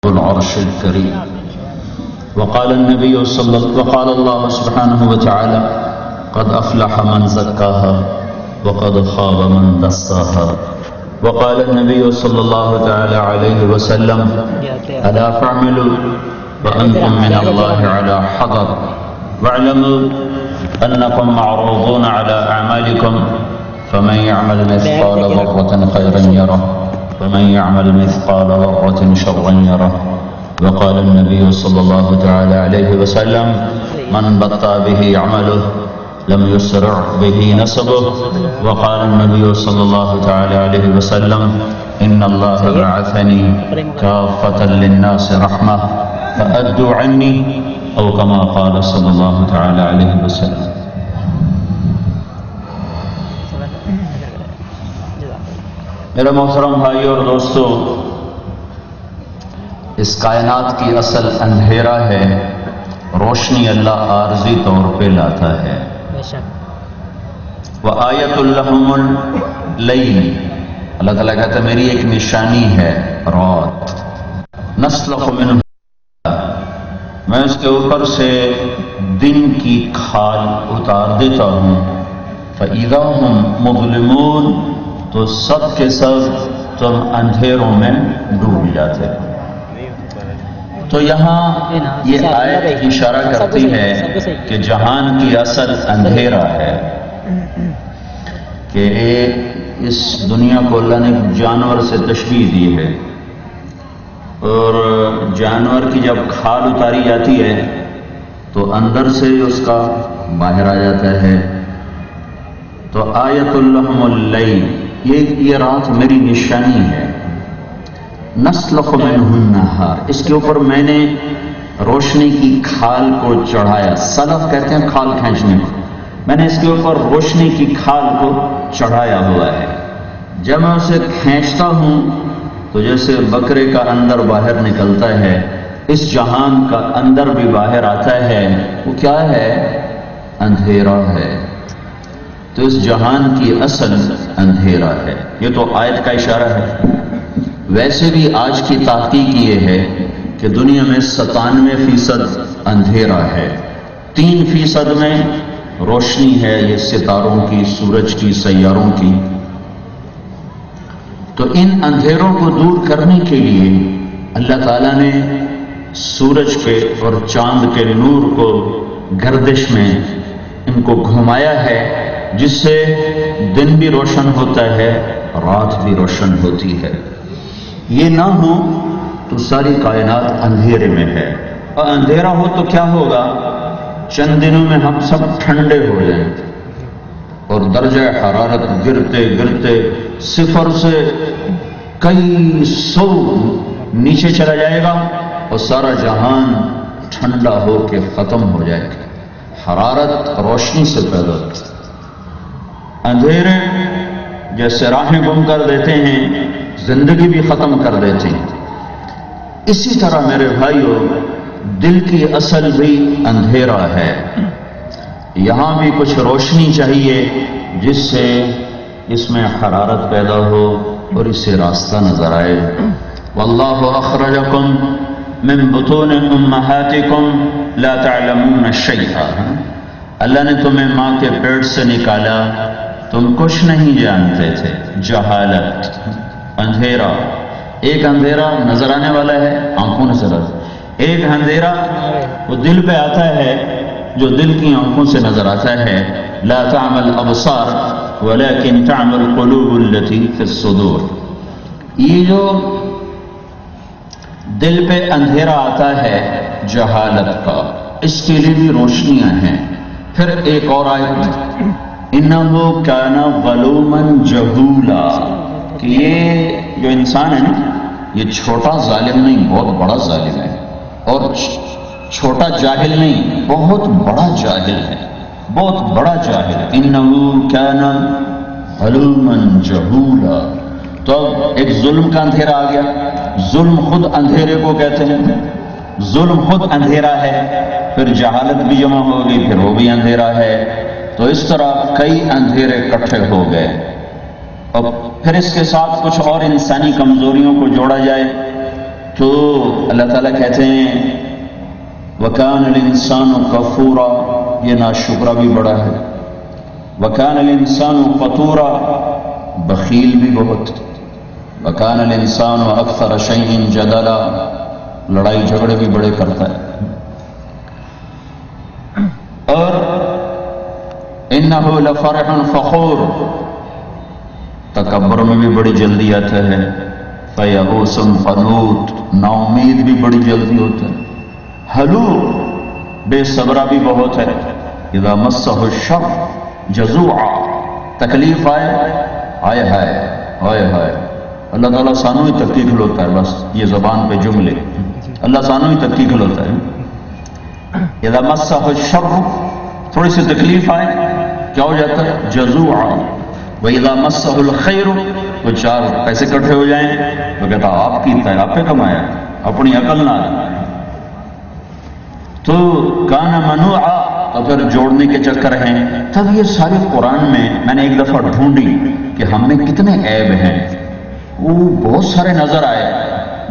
العرش الكريم. وقال الله سبحانه وتعالى قد أفلح من زكاها وقد خاب من دساها. وقال النبي صلى الله تعالى عليه وسلم ألا فاعملوا وأنتم من الله على حذر واعلموا أنكم معروضون على أعمالكم فمن يعمل مثقال ذرة خيرا يره ومن يعمل مثقال ذرة شرا يره. وقال النبي صلى الله تعالى عليه وسلم من بطأ به عمله لم يسرع به نسبه. وقال النبي صلى الله تعالى عليه وسلم إن الله بعثني كافة للناس رحمة فأدوا عني أو كما قال صلى الله تعالى عليه وسلم. میرے محترم بھائیو اور دوستو، اس کائنات کی اصل اندھیرا ہے، روشنی اللہ عارضی طور پہ لاتا ہے. وآیۃ لہم اللیل، اللہ تعالیٰ کہتا ہے میری ایک نشانی ہے رات. نسلخ منہ، میں اس کے اوپر سے دن کی کھال اتار دیتا ہوں. فإذا هم مظلمون، تو سب کے سب تم اندھیروں میں ڈوب جاتے ہو. تو یہاں یہ آیت اشارہ کرتی ہے کہ جہان کی اصل اندھیرا ہے، کہ اس دنیا کو اللہ نے جانور سے تشبیہ دی ہے، اور جانور کی جب کھال اتاری جاتی ہے تو اندر سے اس کا باہر آ جاتا ہے. تو آیت لہم اللیل، یہ رات میری نشانی ہے. نسلخ منہ النہار، اس کے اوپر میں نے روشنی کی کھال کو چڑھایا. سلف کہتے ہیں کھال کھینچنے کو. میں نے اس کے اوپر روشنی کی کھال کو چڑھایا ہوا ہے. جب میں اسے کھینچتا ہوں تو جیسے بکرے کا اندر باہر نکلتا ہے، اس جہان کا اندر بھی باہر آتا ہے. وہ کیا ہے؟ اندھیرا ہے. تو اس جہان کی اصل اندھیرا ہے. یہ تو آیت کا اشارہ ہے. ویسے بھی آج کی تحقیق یہ ہے کہ دنیا میں 97% اندھیرا ہے، 3% میں روشنی ہے، یہ ستاروں کی، سورج کی، سیاروں کی. تو ان اندھیروں کو دور کرنے کے لیے اللہ تعالیٰ نے سورج کے اور چاند کے نور کو گردش میں ان کو گھمایا ہے، جس سے دن بھی روشن ہوتا ہے، رات بھی روشن ہوتی ہے. یہ نہ ہو تو ساری کائنات اندھیرے میں ہے. اور اندھیرا ہو تو کیا ہوگا؟ چند دنوں میں ہم سب ٹھنڈے ہو جائیں اور درجہ حرارت گرتے گرتے 0 سے کئی 100 نیچے چلا جائے گا اور سارا جہان ٹھنڈا ہو کے ختم ہو جائے گا. حرارت روشنی سے پیدا ہوتی ہے. اندھیرے جیسے راہیں گم کر دیتے ہیں، زندگی بھی ختم کر دیتے ہیں. اسی طرح میرے بھائیو، دل کی اصل بھی اندھیرا ہے. یہاں بھی کچھ روشنی چاہیے جس سے اس میں حرارت پیدا ہو اور اسے راستہ نظر آئے. واللہ اخرجکم من بطون امہاتکم لا تعلمون شیئا، اللہ نے تمہیں ماں کے پیٹ سے نکالا، تم کچھ نہیں جانتے تھے. جہالت، اندھیرا. ایک اندھیرا نظر آنے والا ہے، آنکھوں سے نظر. ایک اندھیرا وہ دل پہ آتا ہے، جو دل کی آنکھوں سے نظر آتا ہے. لا تعمل ابصار ولكن تعمل قلوب التي في الصدور. یہ جو دل پہ اندھیرا آتا ہے جہالت کا، اس کے لیے بھی روشنیاں ہیں. پھر ایک اور آیت میں انہ کان ظلوما جہولا، کہ یہ جو انسان ہے نا، یہ چھوٹا ظالم نہیں، بہت بڑا ظالم ہے. اور چھوٹا جاہل نہیں، بہت بڑا جاہل ہے، بہت بڑا جاہل. انہ کان ظلوما جہولا. تو ایک ظلم کا اندھیرا آ گیا. ظلم خود اندھیرے کو کہتے ہیں، ظلم خود اندھیرا ہے. پھر جہالت بھی جمع ہوگی، پھر وہ بھی اندھیرا ہے. تو اس طرح کئی اندھیرے اکٹھے ہو گئے. اور پھر اس کے ساتھ کچھ اور انسانی کمزوریوں کو جوڑا جائے تو اللہ تعالیٰ کہتے ہیں وَكَانَ الْإِنسَانُ كَفُورًا، یہ ناشکرا بھی بڑا ہے. وَكَانَ الْإِنسَانُ قَتُورًا، بخیل بھی بہت. وَكَانَ الْإِنسَانُ أَكْثَرَ شَيْءٍ جَدَلًا، لڑائی جھگڑے بھی بڑے کرتا ہے. اور إِنَّهُ لَفَرِحٌ فَخُورٌ، تکبر میں بھی بڑی جلدی آتا ہے. فَيَئُوسٌ قَنُوطٌ، نا امید بھی بڑی جلدی ہوتا ہے. حلوع، بے صبرا بھی بہت ہے. اذا مسہ الشر جزوعا، تکلیف آئے آئے ہائے آئے ہائے. اللہ تعالیٰ سانو ہی تک کھلوتا ہے، بس یہ زبان پہ جملے، اللہ سانو ہی تک کھلوتا ہے. اذا مسہ الشر، تھوڑی سی تکلیف آئے کیا ہو جاتا ہے؟ جزوعا. وَإِذَا مَسَّهُ الْخَيْرُ، تو چار پیسے کٹھے ہو جائیں تو کہتا آپ کیتا ہے، آپ پہ کمایا، اپنی عقل نہ. تو کان منوعا، تو پھر جوڑنے کے چکر ہیں. تب یہ سارے قرآن میں نے ایک دفعہ ڈھونڈی کہ ہم میں کتنے عیب ہیں. وہ بہت سارے نظر آئے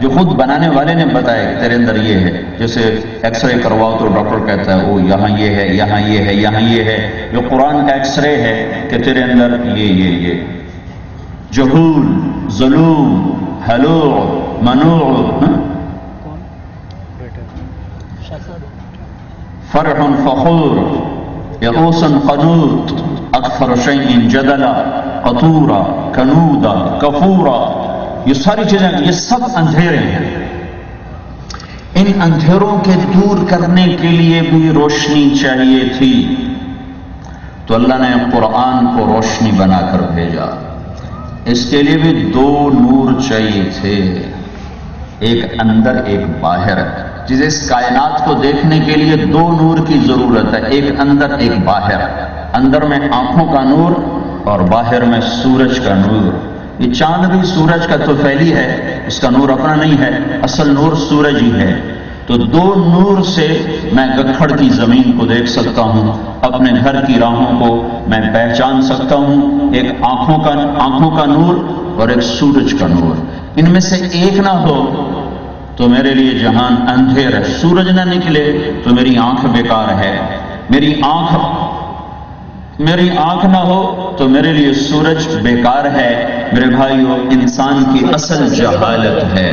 جو خود بنانے والے نے بتایا کہ تیرے اندر یہ ہے. جیسے ایکس رے کرواؤ تو ڈاکٹر کہتا ہے وہ یہاں یہ ہے، یہاں یہ ہے، یہاں یہ ہے. جو قرآن کا ایکس رے ہے کہ تیرے اندر یہ جہول، ظلوم، حلوع، منوع، فرح فخور، یئوس قنوط، اکثر شیء جدلا، قطورا، کنودا، کفورا. یہ ساری چیزیں، یہ سب اندھیرے ہیں. ان اندھیروں کے دور کرنے کے لیے بھی روشنی چاہیے تھی، تو اللہ نے قرآن کو روشنی بنا کر بھیجا. اس کے لیے بھی دو نور چاہیے تھے، ایک اندر ایک باہر. جسے اس کائنات کو دیکھنے کے لیے دو نور کی ضرورت ہے، ایک اندر ایک باہر. اندر میں آنکھوں کا نور اور باہر میں سورج کا نور. یہ چاند بھی سورج کا تو پھیلی ہے، اس کا نور اپنا نہیں ہے، اصل نور سورج ہی ہے. تو دو نور سے میں گکھڑ کی زمین کو دیکھ سکتا ہوں، اپنے گھر کی راہوں کو میں پہچان سکتا ہوں. ایک آنکھوں کا نور اور ایک سورج کا نور. ان میں سے ایک نہ ہو تو میرے لیے جہان اندھیر ہے. سورج نہ نکلے تو میری آنکھ بیکار ہے. میری آنکھ نہ ہو تو میرے لیے سورج بیکار ہے. میرے بھائیو، انسان کی اصل جہالت ہے.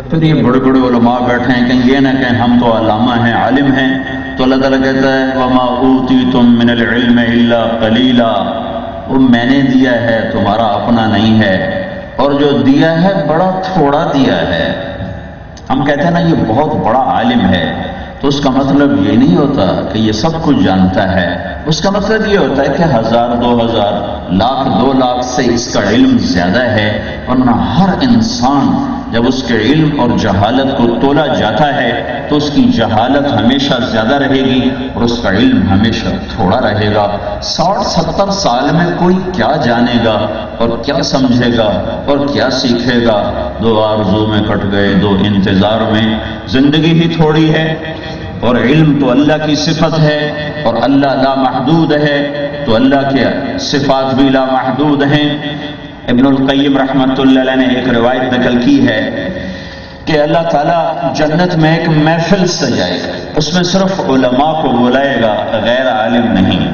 پھر یہ بڑے بڑے علماء بیٹھے ہیں، کہیں یہ نہ کہیں ہم تو علامہ ہیں، عالم ہیں. تو اللہ تعالیٰ کہتا ہے وَمَا أُوتِيتُم مِّنَ الْعِلْمِ إِلَّا قَلِيلًا، وہ میں نے دیا ہے، تمہارا اپنا نہیں ہے، اور جو دیا ہے بڑا تھوڑا دیا ہے. ہم کہتے ہیں نا یہ بہت بڑا عالم ہے، تو اس کا مطلب یہ نہیں ہوتا کہ یہ سب کچھ جانتا ہے. اس کا مطلب یہ ہوتا ہے کہ 1000 2000 لاکھ 2 لاکھ سے اس کا علم زیادہ ہے. ورنہ ہر انسان جب اس کے علم اور جہالت کو تولا جاتا ہے تو اس کی جہالت ہمیشہ زیادہ رہے گی اور اس کا علم ہمیشہ تھوڑا رہے گا. 60-70 سال میں کوئی کیا جانے گا اور کیا سمجھے گا اور کیا سیکھے گا؟ 2 آرزو میں کٹ گئے، 2 انتظار میں. زندگی ہی تھوڑی ہے، اور علم تو اللہ کی صفت ہے، اور اللہ لا محدود ہے، تو اللہ کے صفات بھی لا محدود ہیں. ابن القیم رحمۃ اللہ علیہ نے ایک روایت نقل کی ہے کہ اللہ تعالیٰ جنت میں ایک محفل سجائے گا، اس میں صرف علماء کو بلائے گا، غیر عالم نہیں.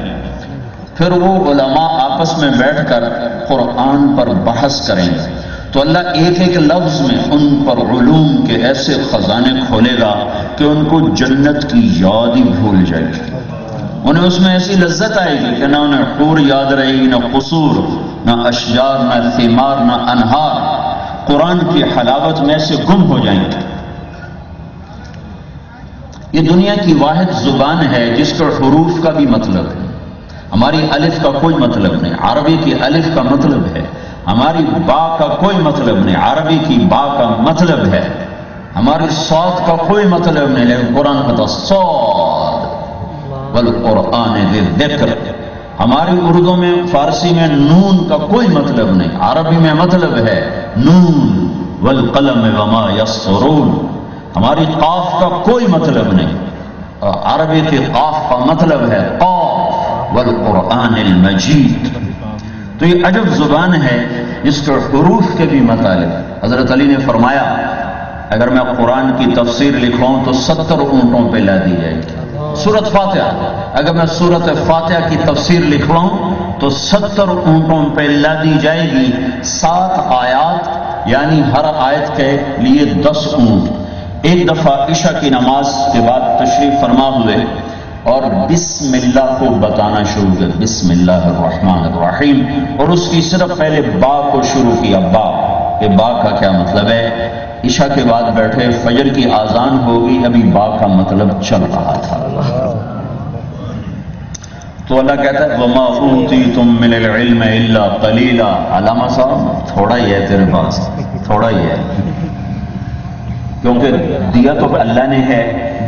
پھر وہ علماء آپس میں بیٹھ کر قرآن پر بحث کریں گے، تو اللہ ایک ایک لفظ میں ان پر علوم کے ایسے خزانے کھولے گا کہ ان کو جنت کی یاد ہی بھول جائے گی. انہیں اس میں ایسی لذت آئے گی کہ نہ انہیں حور یاد رہے گی، نہ قصور، نہ اشجار، نہ ثمار، نہ انہار. قرآن کی حلاوت میں سے گم ہو جائیں گے. یہ دنیا کی واحد زبان ہے جس پر حروف کا بھی مطلب ہے. ہماری الف کا کوئی مطلب نہیں، عربی کی الف کا مطلب ہے. ہماری با کا کوئی مطلب نہیں، عربی کی با کا مطلب ہے. ہماری صاد کا کوئی مطلب نہیں، لیکن قرآن کا صاد والقرآن ذی الذکر. ہماری اردو میں، فارسی میں نون کا کوئی مطلب نہیں، عربی میں مطلب ہے نون والقلم وما یسطرون. ہماری قاف کا کوئی مطلب نہیں، عربی کی قاف کا مطلب ہے قاف والقرآن المجید. تو یہ عجب زبان ہے جس کے حروف کے بھی مطالب. حضرت علی نے فرمایا اگر میں قرآن کی تفسیر لکھواؤں تو 70 اونٹوں پہ لا دی جائے گی. سورت فاتحہ، اگر میں سورت فاتحہ کی تفسیر لکھواؤں تو 70 اونٹوں پہ لا دی جائے گی. 7 آیات یعنی ہر آیت کے لیے 10 اونٹ. ایک دفعہ عشاء کی نماز کے بعد تشریف فرما ہوئے اور بسم اللہ کو بتانا شروع کیا، بسم اللہ الرحمن الرحیم، اور اس کی صرف پہلے با کو شروع کیا. با، کہ با کا کیا مطلب ہے؟ عشاء کے بعد بیٹھے، فجر کی آذان ہوگی، ابھی با کا مطلب چل رہا تھا. تو اللہ کہتا ہے وَمَا أُوتِيتُم مِّنَ الْعِلْمِ إِلَّا قَلِيلًا. علامہ صاحب تھوڑا ہی ہے تیرے پاس، تھوڑا ہی ہے، کیونکہ دیا تو اللہ نے ہے.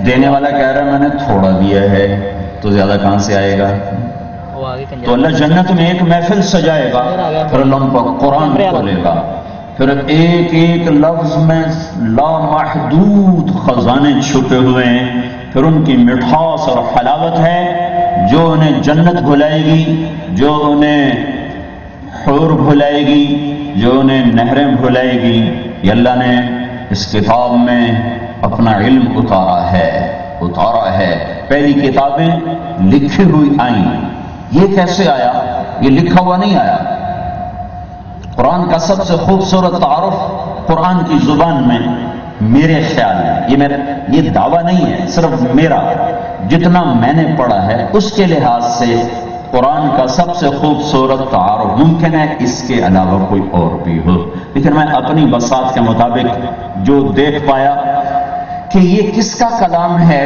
دینے والا کہہ رہا ہے میں نے تھوڑا دیا ہے، تو زیادہ کہاں سے آئے گا؟ تو اللہ جنت میں ایک محفل سجائے گا، پھر اللہ ان کو قرآن کھولے گا، پھر ایک ایک لفظ میں لامحدود خزانے چھپے ہوئے ہیں. پھر ان کی مٹھاس اور حلاوت ہے جو انہیں جنت بھلائے گی، جو انہیں حور بھلائے گی، جو انہیں نہریں بھلائے گی. یہ اللہ نے اس کتاب میں اپنا علم اتارا ہے. پہلی کتابیں لکھی ہوئی آئیں. یہ کیسے آیا؟ یہ لکھا ہوا نہیں آیا. قرآن کا سب سے خوبصورت تعارف قرآن کی زبان میں میرے خیال میں، یہ دعویٰ نہیں ہے، صرف میرا جتنا میں نے پڑھا ہے اس کے لحاظ سے قرآن کا سب سے خوبصورت تعارف. ممکن ہے اس کے علاوہ کوئی اور بھی ہو، لیکن میں اپنی بساط کے مطابق جو دیکھ پایا کہ یہ کس کا کلام ہے.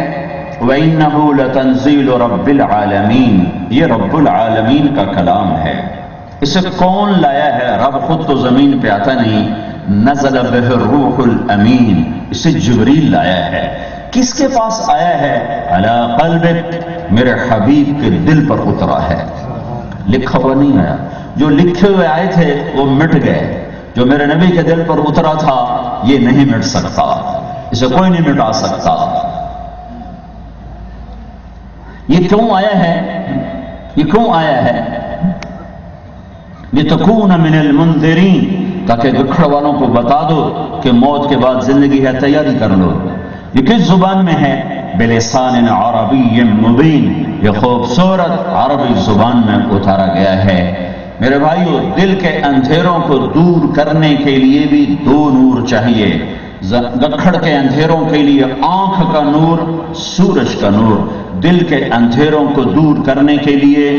وَإِنَّهُ لَتَنزِيلُ رَبِّ الْعَالَمِينَ، یہ رب العالمین کا کلام ہے. اسے کون لایا ہے؟ رب خود تو زمین پہ آتا نہیں. نزل بہ الروح الامین، اسے جبریل لایا ہے. کس کے پاس آیا ہے؟ علی قلبک، میرے حبیب کے دل پر اترا ہے. لکھا ہوا نہیں آیا. جو لکھے ہوئے آئے تھے وہ مٹ گئے، جو میرے نبی کے دل پر اترا تھا یہ نہیں مٹ سکتا، اسے کوئی نہیں مٹا سکتا. یہ کیوں آیا ہے؟ یہ کیوں آیا ہے؟ لِتَكُونَ مِنَ الْمُنذِرِينَ، تاکہ گکھڑ والوں کو بتا دو کہ موت کے بعد زندگی ہے، تیاری کر لو. یہ کس زبان میں ہے؟ بِلِسَانٍ عَرَبِيٍّ مُبِينٍ، یہ خوبصورت عربی زبان میں اتارا گیا ہے. میرے بھائیو، دل کے اندھیروں کو دور کرنے کے لیے بھی 2 نور چاہیے. گکھڑ کے اندھیروں کے لیے آنکھ کا نور، سورج کا نور. دل کے اندھیروں کو دور کرنے کے لیے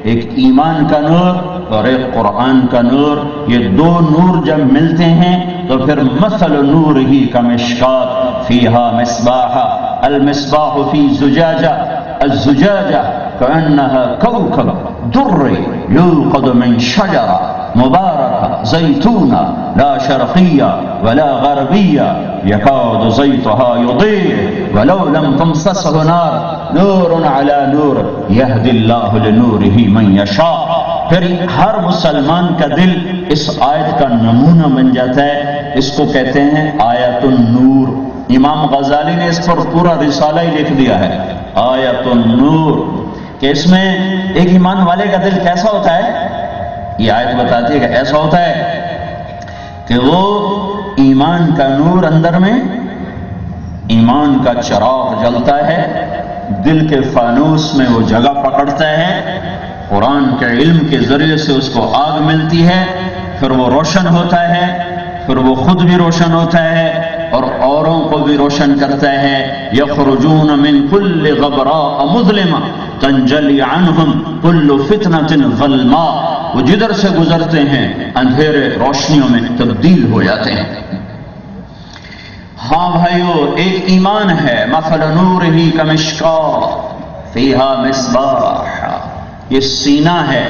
ایک ایمان کا نور اور ایک قرآن کا نور. یہ 2 نور جب ملتے ہیں تو پھر مثل نور ہی کا مشکات فیہا مصباح، المصباح فی زجاجہ، الزجاجہ کأنہا کوکب دری یوقد من شجرہ مبارکہ زیتونہ لا شرقیہ ولا غربیہ یکاد زیتہا یضیء ولو لم تمسسہ نار نور علی نور یہدی اللہ لنورہ من یشاء. پھر ہر مسلمان کا دل اس آیت کا نمونہ بن جاتا ہے. اس کو کہتے ہیں آیت النور. امام غزالی نے اس پر پورا رسالہ ہی لکھ دیا ہے، آیت النور، کہ اس میں ایک ایمان والے کا دل کیسا ہوتا ہے. یہ آیت بتاتی ہے کہ ایسا ہوتا ہے کہ وہ ایمان کا نور اندر میں، ایمان کا چراغ جلتا ہے، دل کے فانوس میں وہ جگہ پکڑتا ہے، قرآن کے علم کے ذریعے سے اس کو آگ ملتی ہے، پھر وہ روشن ہوتا ہے، پھر وہ خود بھی روشن ہوتا ہے اور اوروں کو بھی روشن کرتا ہے. یخرجون من کل غبراء مظلمہ تنجلی عنہم کل فتنۃ ظلماء، وہ جدھر سے گزرتے ہیں اندھیرے روشنیوں میں تبدیل ہو جاتے ہیں. ہاں بھائیو، ایک ایمان ہے. مثل نورہ کمشکاۃ فیہا مصباح، یہ سینہ ہے،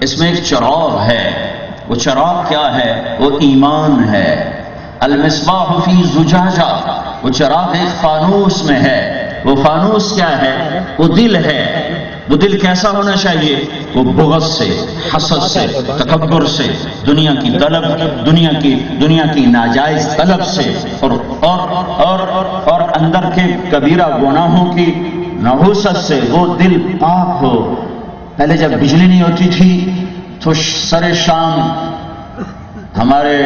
اس میں ایک چراغ ہے. وہ چراغ کیا ہے؟ وہ ایمان ہے. المصباح فی زجاجہ، وہ چراغ ایک فانوس میں ہے. وہ فانوس کیا ہے؟ وہ دل ہے. وہ دل کیسا ہونا چاہیے؟ وہ بغض سے، حسد سے، تکبر سے، دنیا کی طلب، دنیا کی ناجائز طلب سے اور اندر کے کبیرہ گناہوں کی نحوست سے وہ دل پاک ہو. پہلے جب بجلی نہیں ہوتی تھی تو سر شام ہمارے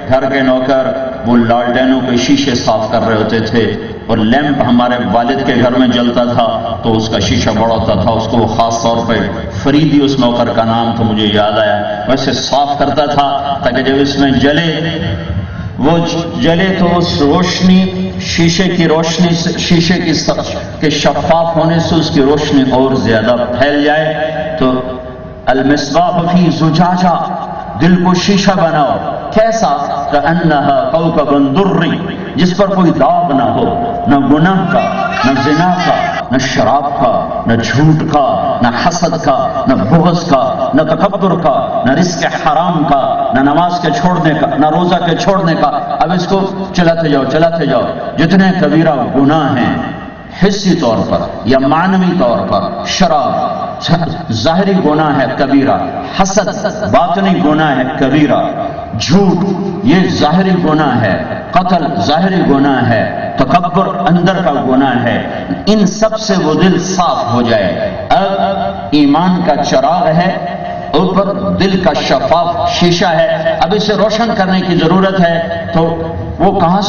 گھر کے نوکر وہ لالٹینوں کے شیشے صاف کر رہے ہوتے تھے، اور لیمپ ہمارے والد کے گھر میں جلتا تھا تو اس کا شیشہ بڑا ہوتا تھا، اس کو وہ خاص طور پہ فریدی اس نوکر کا نام تھا، مجھے یاد آیا، ویسے صاف کرتا تھا تاکہ جب اس میں جلے تو اس روشنی، شیشے کی روشنی سے، شیشے کے شفاف ہونے سے اس کی روشنی اور زیادہ پھیل جائے۔ تو المصباح فی زجاجہ، دل کو شیشہ بناؤ، کیسا؟ کأنہا کوکب دری، جس پر کوئی داغ نہ ہو، نہ گناہ کا، نہ زنا کا، نہ شراب کا، نہ جھوٹ کا، نہ حسد کا، نہ بغض کا، نہ تکبر کا، نہ رزق حرام کا، نہ نماز کے چھوڑنے کا، نہ روزہ کے چھوڑنے کا۔ اب اس کو چلاتے جاؤ، جتنے کبیرہ گناہ ہیں حسی طور پر یا معنوی طور پر، شراب ظاہری گناہ ہے کبیرہ، حسد باطنی گناہ ہے کبیرہ، جھوٹ یہ ظاہری گناہ ہے، قتل ظاہری گناہ ہے، تکبر اندر کا گناہ ہے، ان سب سے وہ دل صاف ہو جائے۔ اب ایمان کا چراغ ہے، اوپر دل کا شفاف شیشہ ہے، اب اسے روشن کرنے کی ضرورت ہے، تو وہ کہاں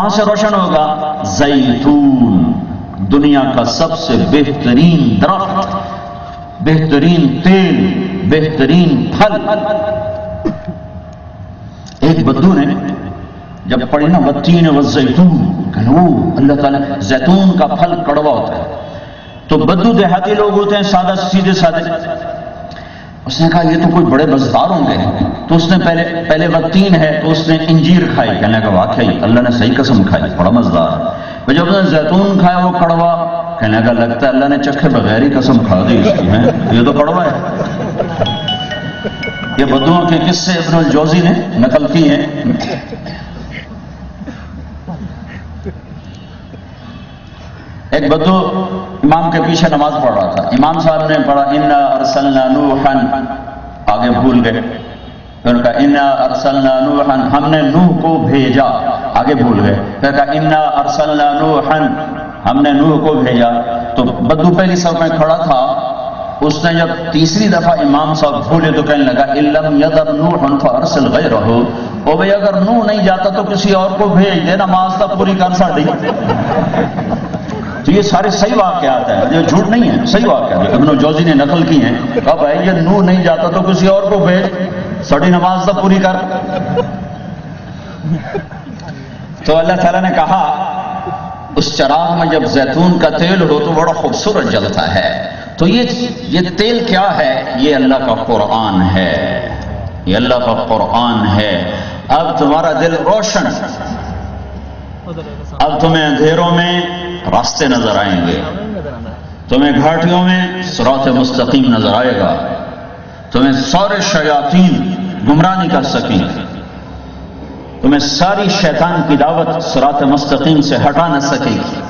سے روشن ہوگا؟ زیتون، دنیا کا سب سے بہترین درخت، بہترین تیل، بہترین پھل۔ ایک بدو نے جب پڑھی نا والتین والزیتون، کہ اللہ تعالیٰ زیتون کا پھل کڑوا ہوتا ہے، تو بدو دیہاتی لوگ ہوتے ہیں سادہ سیدھے سادے، اس نے کہا یہ تو کوئی بڑے مزدار ہوں گے، تو اس نے پہلے والتین ہے تو اس نے انجیر کھائی، کہنے کا واقعی اللہ نے صحیح قسم کھائی، بڑا مزدار ہے۔ جب اس نے زیتون کھایا وہ کڑوا، کہنے کا لگتا ہے اللہ نے چکھے بغیر ہی قسم کھا دی اس کی، یہ تو کڑوا ہے۔ یہ بدوؤں کے قصے ابن الجوزی نے نقل کی ہیں۔ ایک بدو امام کے پیچھے نماز پڑھ رہا تھا، امام صاحب نے پڑھا انا ارسلنا نوحا، آگے بھول گئے، پھر کہا انا ارسلنا نوحا، ہم نے نوح کو بھیجا، آگے بھول گئے، پھر کہا انا ارسلنا نوحا، ہم نے نوح کو بھیجا۔ تو بدو پہلی صف میں کھڑا تھا، اس نے جب تیسری دفعہ امام صاحب بھولے تو کہنے لگا اِلَّمْ يَذَرْ نُوحٌ فَأَرْسِلْ غَيْرَهُ، او بھئی اگر نوح نہیں جاتا تو کسی اور کو بھیج دے، نماز تک پوری کر ساڑی۔ تو یہ سارے صحیح واقعات ہیں، یہ جھوٹ نہیں ہے، صحیح واقعات ابن الجوزی نے نقل کی ہیں۔ کہا بھائی یہ نوح نہیں جاتا تو کسی اور کو بھیج، ساڑی نماز تک پوری کر۔ تو اللہ تعالیٰ نے کہا اس چراغ میں جب زیتون کا تیل ہو تو بڑا خوبصورت جلتا ہے۔ تو یہ تیل کیا ہے؟ یہ اللہ کا قرآن ہے، یہ اللہ کا قرآن ہے۔ اب تمہارا دل روشن، اب تمہیں اندھیروں میں راستے نظر آئیں گے، تمہیں گھاٹیوں میں صراط مستقیم نظر آئے گا، تمہیں سارے شیاطین گمراہ نہیں کر سکیں، تمہیں ساری شیطان کی دعوت صراط مستقیم سے ہٹا نہ سکے گی۔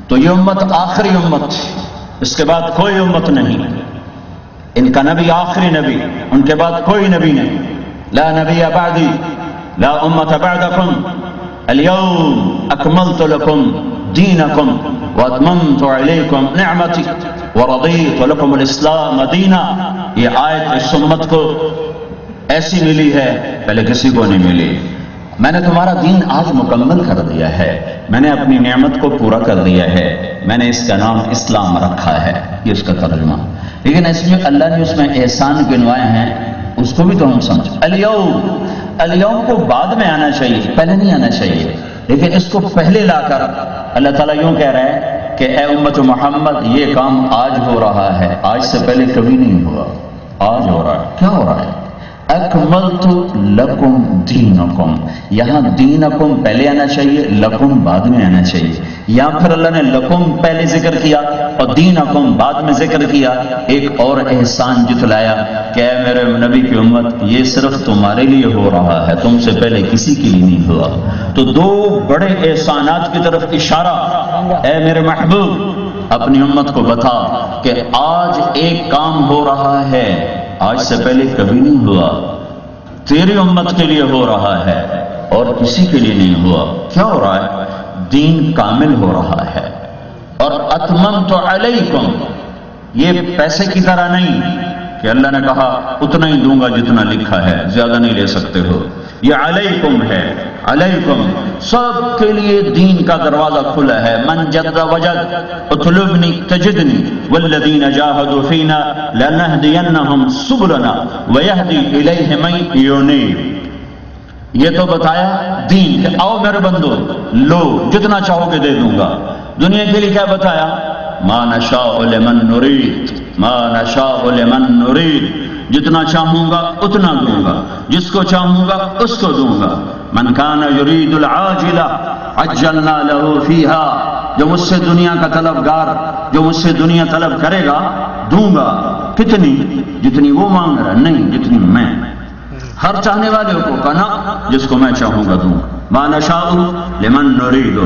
تو یہ امت آخری امت، اس کے بعد کوئی امت نہیں، ان کا نبی آخری نبی، ان کے بعد کوئی نبی نہیں۔ لا نبی بعدی لا امت بعدکم اليوم اکملت لکم دینکم واتممت علیکم نعمتی ورضیت لکم الاسلام دینا۔ یہ آیت اس امت کو ایسی ملی ہے پہلے کسی کو نہیں ملی۔ میں نے تمہارا دین آج مکمل کر دیا ہے، میں نے اپنی نعمت کو پورا کر دیا ہے، میں نے اس کا نام اسلام رکھا ہے، یہ اس کا ترجمہ۔ لیکن اس میں اللہ نے اس میں احسان گنوائے ہیں، اس کو بھی تو ہم سمجھ۔ الیوم کو بعد میں آنا چاہیے، پہلے نہیں آنا چاہیے، لیکن اس کو پہلے لا کر اللہ تعالیٰ یوں کہہ رہا ہے کہ اے امت محمد یہ کام آج ہو رہا ہے، آج سے پہلے کبھی نہیں ہوا، آج ہو رہا ہے۔ کیا ہو رہا ہے؟ اکملت لکم دینکم، یہاں دینکم پہلے آنا چاہیے، لکم بعد میں آنا چاہیے، یا پھر اللہ نے لکم پہلے ذکر کیا اور دینکم بعد میں ذکر کیا۔ ایک اور احسان جتلایا کہ اے میرے نبی کی امت یہ صرف تمہارے لیے ہو رہا ہے، تم سے پہلے کسی کے لیے نہیں ہوا۔ تو دو بڑے احسانات کی طرف اشارہ، اے میرے محبوب اپنی امت کو بتا کہ آج ایک کام ہو رہا ہے، آج سے پہلے کبھی نہیں ہوا، تیری امت کے لیے ہو رہا ہے اور کسی کے لیے نہیں ہوا۔ کیا ہو رہا ہے؟ دین کامل ہو رہا ہے۔ اور اتممت علیکم، یہ پیسے کی طرح نہیں کہ اللہ نے کہا اتنا ہی دوں گا جتنا لکھا ہے، زیادہ نہیں لے سکتے ہو۔ یہ علیکم ہے، علیکم سب کے لیے دین کا دروازہ کھلا ہے. من جد وجد اطلبنی تجدنی والذین جاہدوا فینا لنہدینہم سبلنا ویہدی الیہ من ینیب. یہ تو بتایا دین کہ آؤ میرے بندو لو جتنا چاہو گے دے دوں گا. دنیا کے لیے کیا بتایا؟ ما نشاء لمن نرید، ما نشاء لمن نرید، جتنا چاہوں گا اتنا دوں گا، جس کو چاہوں گا اس کو دوں گا. من کان یرید العاجلہ عجلنا له فیہا، جو مجھ سے دنیا کا طلبگار، جو مجھ سے دنیا طلب کرے گا دوں گا. کتنی؟ جتنی وہ مانگ رہا، نہیں جتنی میں. ہر چاہنے والے کو کہنا جس کو میں چاہوں گا دوں. ما نشاء لمن نرید.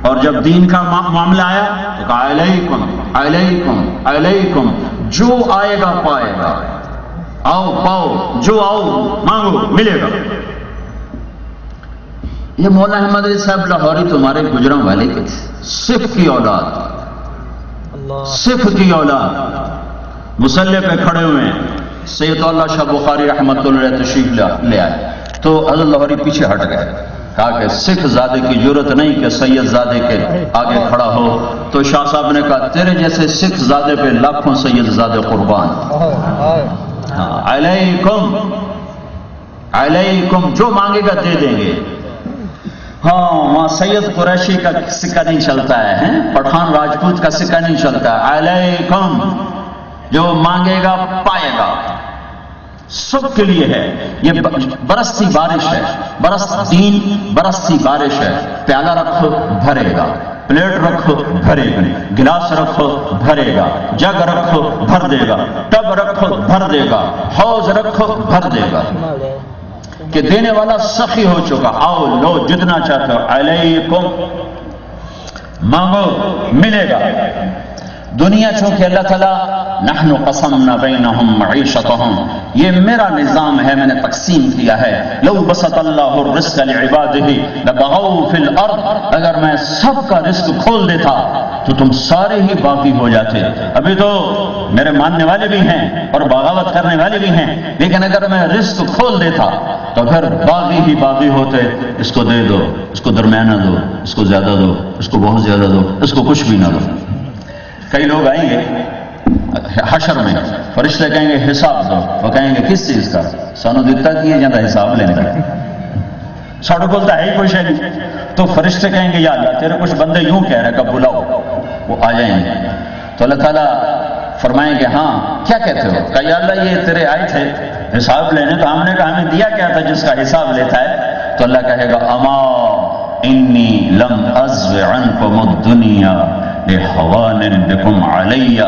اور جب دین کا معاملہ آیا تو کہا علیکم علیکم علیکم، جو آئے گا پائے گا. آؤ پاؤ، جو آؤ مانگو ملے گا. یہ مولانا احمد علی صاحب لاہوری تمہارے گجراں والے کے تھے، صف کی اولاد، صف کی اولاد. مصلی پہ کھڑے ہوئے ہیں، سید اللہ شاہ بخاری رحمۃ اللہ علیہ تشریف لے آئے تو حضرت لاہوری پیچھے ہٹ گئے. کہا کہ سکھ زادے کی ضرورت نہیں کہ سید زادے کے آگے کھڑا ہو. تو شاہ صاحب نے کہا تیرے جیسے سکھ زادے پہ لاکھوں سید زادے قربان. علیکم علیکم، جو مانگے گا دے دیں گے. ہاں وہاں سید قریشی کا سکہ نہیں چلتا ہے، پٹھان راجپوت کا سکہ نہیں چلتا ہے. علیکم، جو مانگے گا پائے گا. سب کے لیے ہے. یہ برستی بارش ہے، برس دین برستی بارش ہے. پیالہ رکھو بھرے گا، پلیٹ رکھو بھرے گا، گلاس رکھو بھرے گا، جگ رکھو بھر دے گا، ٹب رکھو بھر دے گا، حوض رکھو بھر دے گا. کہ دینے والا سخی ہو چکا. آؤ لو جتنا چاہتے ہو. علیکم، مانگو ملے گا. دنیا چونکہ اللہ تعالیٰ نحن قسمنا بینہم معیشتہم، یہ میرا نظام ہے، میں نے تقسیم کیا ہے. لو بسط اللہ الرزق لعبادہ لبغوا فی الارض، اگر میں سب کا رزق کھول دیتا تو تم سارے ہی باغی ہو جاتے. ابھی تو میرے ماننے والے بھی ہیں اور بغاوت کرنے والے بھی ہیں، لیکن اگر میں رزق کھول دیتا تو پھر باغی ہی باغی ہوتے. اس کو دے دو، اس کو درمیانہ دو، اس کو زیادہ دو، اس کو بہت زیادہ دو، اس کو کچھ بھی نہ دو. کئی لوگ آئیں گے حشر میں، فرشتے کہیں گے حساب دو. وہ کہیں گے کس چیز کا؟ سانو دتا کیے جاتا حساب لینا ہے، ساڑھے بولتا ہے ہی کچھ ہے نہیں. تو فرشتے کہیں گے یا اللہ تیرے کچھ بندے یوں کہہ رہے کہ بلاؤ. وہ آ جائیں گے تو اللہ تعالیٰ فرمائیں گے ہاں کیا کہتے ہو؟ کہ یا اللہ یہ تیرے آئے تھے حساب لینے، تو ہم نے کہا ہمیں دیا کیا تھا جس کا حساب لیتا ہے؟ تو اللہ کہے گا اما انی لم ازو عنکم الدنیا لحوان بکم علی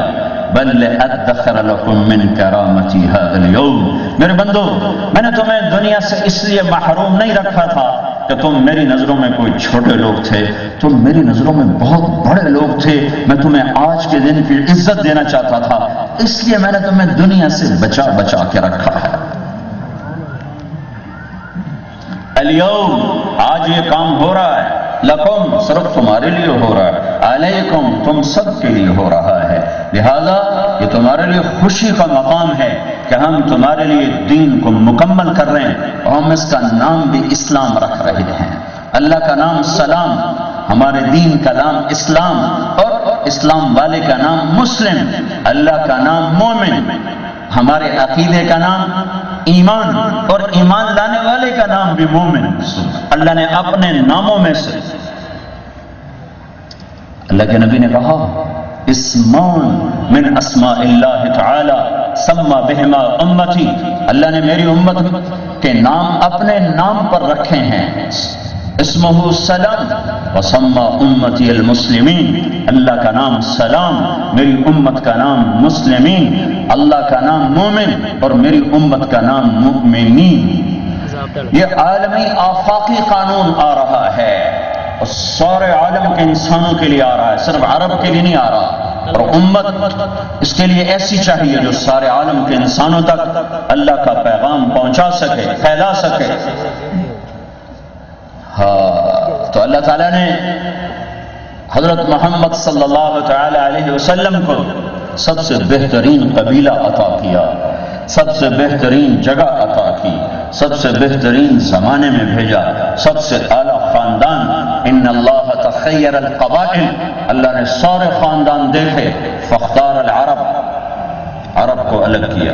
بل لأدخر لکم من کرامتی هذا اليوم. میرے بندو، میں نے تمہیں دنیا سے اس لیے محروم نہیں رکھا تھا کہ تم میری نظروں میں کوئی چھوٹے لوگ تھے، تم میری نظروں میں بہت بڑے لوگ تھے. میں تمہیں آج کے دن کی عزت دینا چاہتا تھا، اس لیے میں نے تمہیں دنیا سے بچا بچا کے رکھا ہے. الیوم، آج یہ کام ہو رہا ہے. لکم، صرف تمہارے لیے ہو رہا ہے. علیکم، تم سب کے لیے ہو رہا ہے. لہذا یہ تمہارے لیے خوشی کا مقام ہے کہ ہم تمہارے لیے دین کو مکمل کر رہے ہیں، اور ہم اس کا نام بھی اسلام رکھ رہے ہیں. اللہ کا نام سلام، ہمارے دین کا نام اسلام، اور اسلام والے کا نام مسلم، اللہ کا نام مومن، ہمارے عقیدے کا نام ایمان، اور ایمان لانے والے کا نام بھی مومن. اللہ نے اپنے ناموں میں سے، اللہ کے نبی نے کہا اسمان من اسماء اللہ تعالی سما بہما امتی، اللہ نے میری امت کے نام اپنے نام پر رکھے ہیں. اسمہ سلام وسما امتی المسلمین، اللہ کا نام سلام، میری امت کا نام مسلمین. اللہ کا نام مومن اور میری امت کا نام مؤمنین. یہ عالمی آفاقی قانون آ رہا ہے اور سارے عالم کے انسانوں کے لیے آ رہا ہے، صرف عرب کے لیے نہیں آ رہا. اور امت اس کے لیے ایسی چاہیے جو سارے عالم کے انسانوں تک اللہ کا پیغام پہنچا سکے، پھیلا سکے. ہاں، تو اللہ تعالیٰ نے حضرت محمد صلی اللہ تعالی علیہ وسلم کو سب سے بہترین قبیلہ عطا کیا، سب سے بہترین جگہ عطا کی، سب سے بہترین زمانے میں بھیجا، سب سے اعلیٰ خاندان. ان اللہ تخیر القبائل، اللہ نے سارے خاندان دیکھے. فاختار العرب، عرب کو الگ کیا.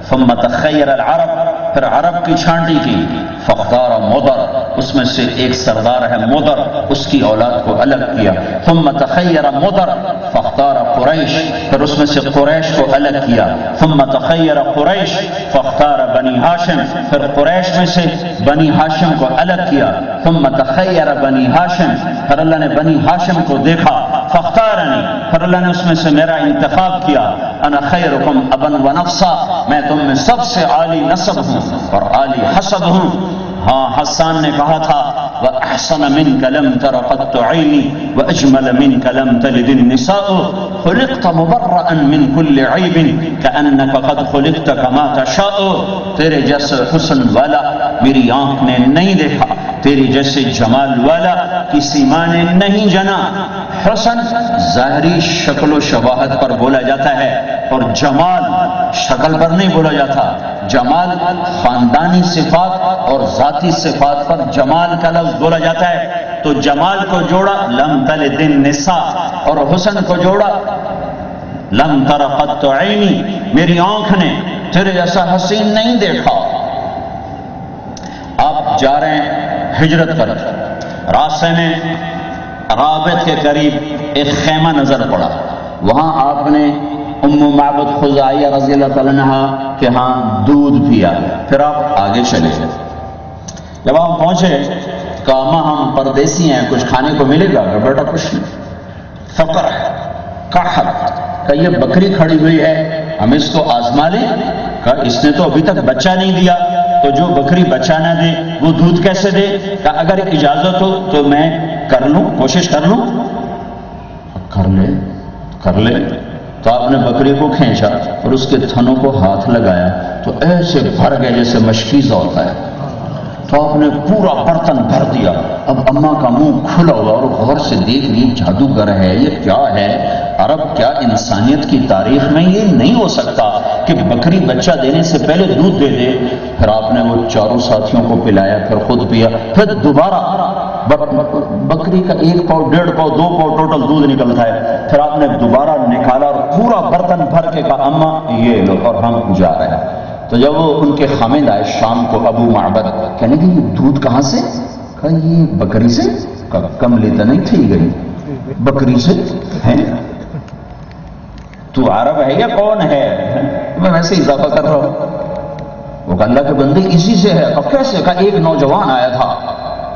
ثم تخیر العرب، پھر عرب کی چھانٹی کی. فاختار مضر، اس میں سے ایک سردار ہے مضر، اس کی اولاد کو الگ کیا. ثم تخیر مضر فاختار قریش، پھر اس میں سے قریش کو الگ کیا. ثم تخیر قریش فاختار بنی ہاشم، پھر قریش میں سے بنی ہاشم کو الگ کیا. ثم تخیر بنی ہاشم، پھر اللہ نے بنی ہاشم کو دیکھا. فاختارنی، پھر اللہ نے اس میں سے میرا انتخاب کیا. انا خیرکم ابا و نفسا، میں تم میں سب سے عالی نسب ہوں اور عالی حسب ہوں. ہاں حسان نے کہا تھا وَأَحْسَنَ مِنْكَ لَمْ تَرَ قَطُّ عَيْنِي وَأَجْمَلَ مِنْكَ لَمْ تَلِدِ النِّسَاءُ خُلِقْتَ مُبَرَّأً مِنْ كُلِّ عَيْبٍ كَأَنَّكَ قَدْ خُلِقْتَ كَمَا تَشَاءُ. تیرے جیسے حسن والا میری آنکھ نے نہیں دیکھا، تیری جیسے جمال والا کسی ماں نے نہیں جنا. حسن ظاہری شکل و شباہت پر بولا جاتا ہے اور جمال شکل پر نہیں بولا جاتا. جمال خاندانی صفات اور ذاتی صفات پر جمال کا لفظ بولا جاتا ہے. تو جمال کو جوڑا لم تلد النساء اور حسن کو جوڑا لم تر قط عینی، میری آنکھ نے تیرے جیسا حسین نہیں دیکھا. آپ جا رہے ہیں ہجرت پر، راستے میں رابط کے قریب ایک خیمہ نظر پڑا. وہاں آپ نے ام معبد خزاعیہ رضی اللہ تعالیٰ عنہا کے ہاں دودھ پیا. پھر آپ آگے چلے. جب آپ پہنچے کہا ماں ہم پردیسی ہیں، کچھ کھانے کو ملے گا؟ کہ بیٹا کچھ نہیں، فقر ہے، قحط. کہ یہ بکری کھڑی ہوئی ہے، ہم اس کو آزما لیں؟ کہ اس نے تو ابھی تک بچہ نہیں دیا، تو جو بکری بچہ نہ دے وہ دودھ کیسے دے؟ کہ اگر اجازت ہو تو میں کر لوں، کوشش کر لوں. کر لے. تو آپ نے بکری کو کھینچا اور اس کے تھنوں کو ہاتھ لگایا تو ایسے بھر گئے جیسے مشکیزہ ہوتا ہے. تو آپ نے پورا برتن بھر دیا. اب اماں کا منہ کھلا ہوا اور غور سے دیکھ رہی، جادوگر ہے یہ، کیا ہے؟ عرب کیا انسانیت کی تاریخ میں یہ نہیں ہو سکتا کہ بکری بچہ دینے سے پہلے دودھ دے دے. پھر آپ نے وہ چاروں ساتھیوں کو پلایا، پھر خود پیا، پھر دوبارہ بکری کا 1 پاؤ 1.5 پاؤ 2 پاؤ ٹوٹل دودھ نکلتا ہے. پھر آپ نے دوبارہ نکالا اور پورا برتن بھر کے کہا اماں یہ لو، اور ہم جا رہے ہیں. تو جب وہ ان کے خامد آئے شام کو، ابو معبد، کہنے کہ یہ دودھ کہاں سے؟ کہا یہ بکری سے. کہا کملی تو نہیں تھی گئی، بکری سے ہے. تو عرب ہے یا کون ہے؟ میں ویسے اضافہ کر رہا ہوں. وہ کہ اللہ کے بندے اسی سے ہے. اب کیسے؟ کہا ایک نوجوان آیا تھا.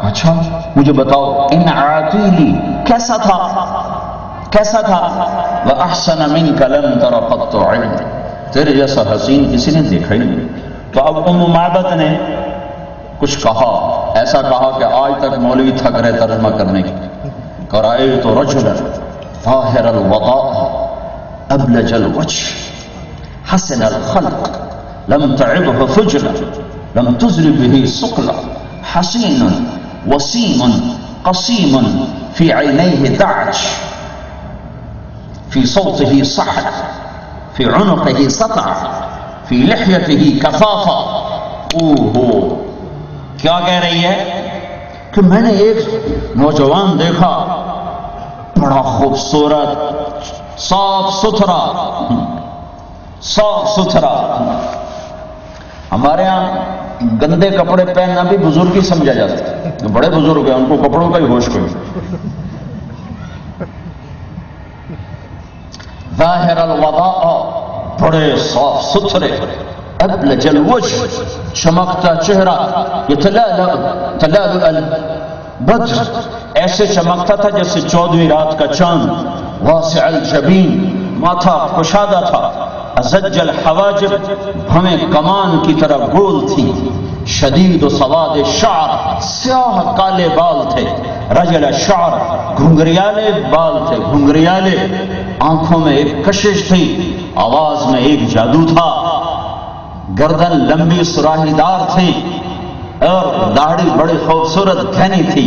اچھا مجھے بتاؤ ان عاقلی کیسا تھا؟ وَأَحْسَنَ مِنْكَ لَمْ تَرَ قَطُّ عَيْنٍ، تیرے جیسا حسین کسی نے دیکھا ہی نہیں. تو اب ام معبد نے کچھ کہا، ایسا کہا کہ آج تک مولوی تھک رہے ترجمہ کرنے کی. رأيت رجلا ظاهر الوضاء أبلج الوجه حسن الخلق لم تعبه فجلا لم تزر به سقلا حسين وسيم قصيم في عينيه دعج في صوته صحن في عنقه سطع في لحيته كفافة. کیا کہہ رہی ہے کہ میں نے ایک نوجوان دیکھا، بڑا خوبصورت، صاف ستھرا. ہمارے ہاں گندے کپڑے پہننا بھی بزرگی سمجھا جاتا ہے. بڑے بزرگ ہیں، ان کو کپڑوں کا ہی ہوش کوئی. ظاہر الوضاء، بڑے صاف ستھرے. ابلج الوجه، چمکتا چہرہ. تلالؤ البدر، ایسے چمکتا تھا جیسے 14ویں رات کا چاند. واسع الجبین، ماتھا کشادہ تھا. ازج الحواجب، بھویں کمان کی طرح گول تھی. شدید و سواد الشعر، سیاہ کالے بال تھے. رجل الشعر، گھنگریالے بال تھے، گھنگریالے. آنکھوں میں ایک کشش تھی، آواز میں ایک جادو تھا. گردن لمبی سراہی دار تھی اور داڑھی بڑی خوبصورت گھنی تھی.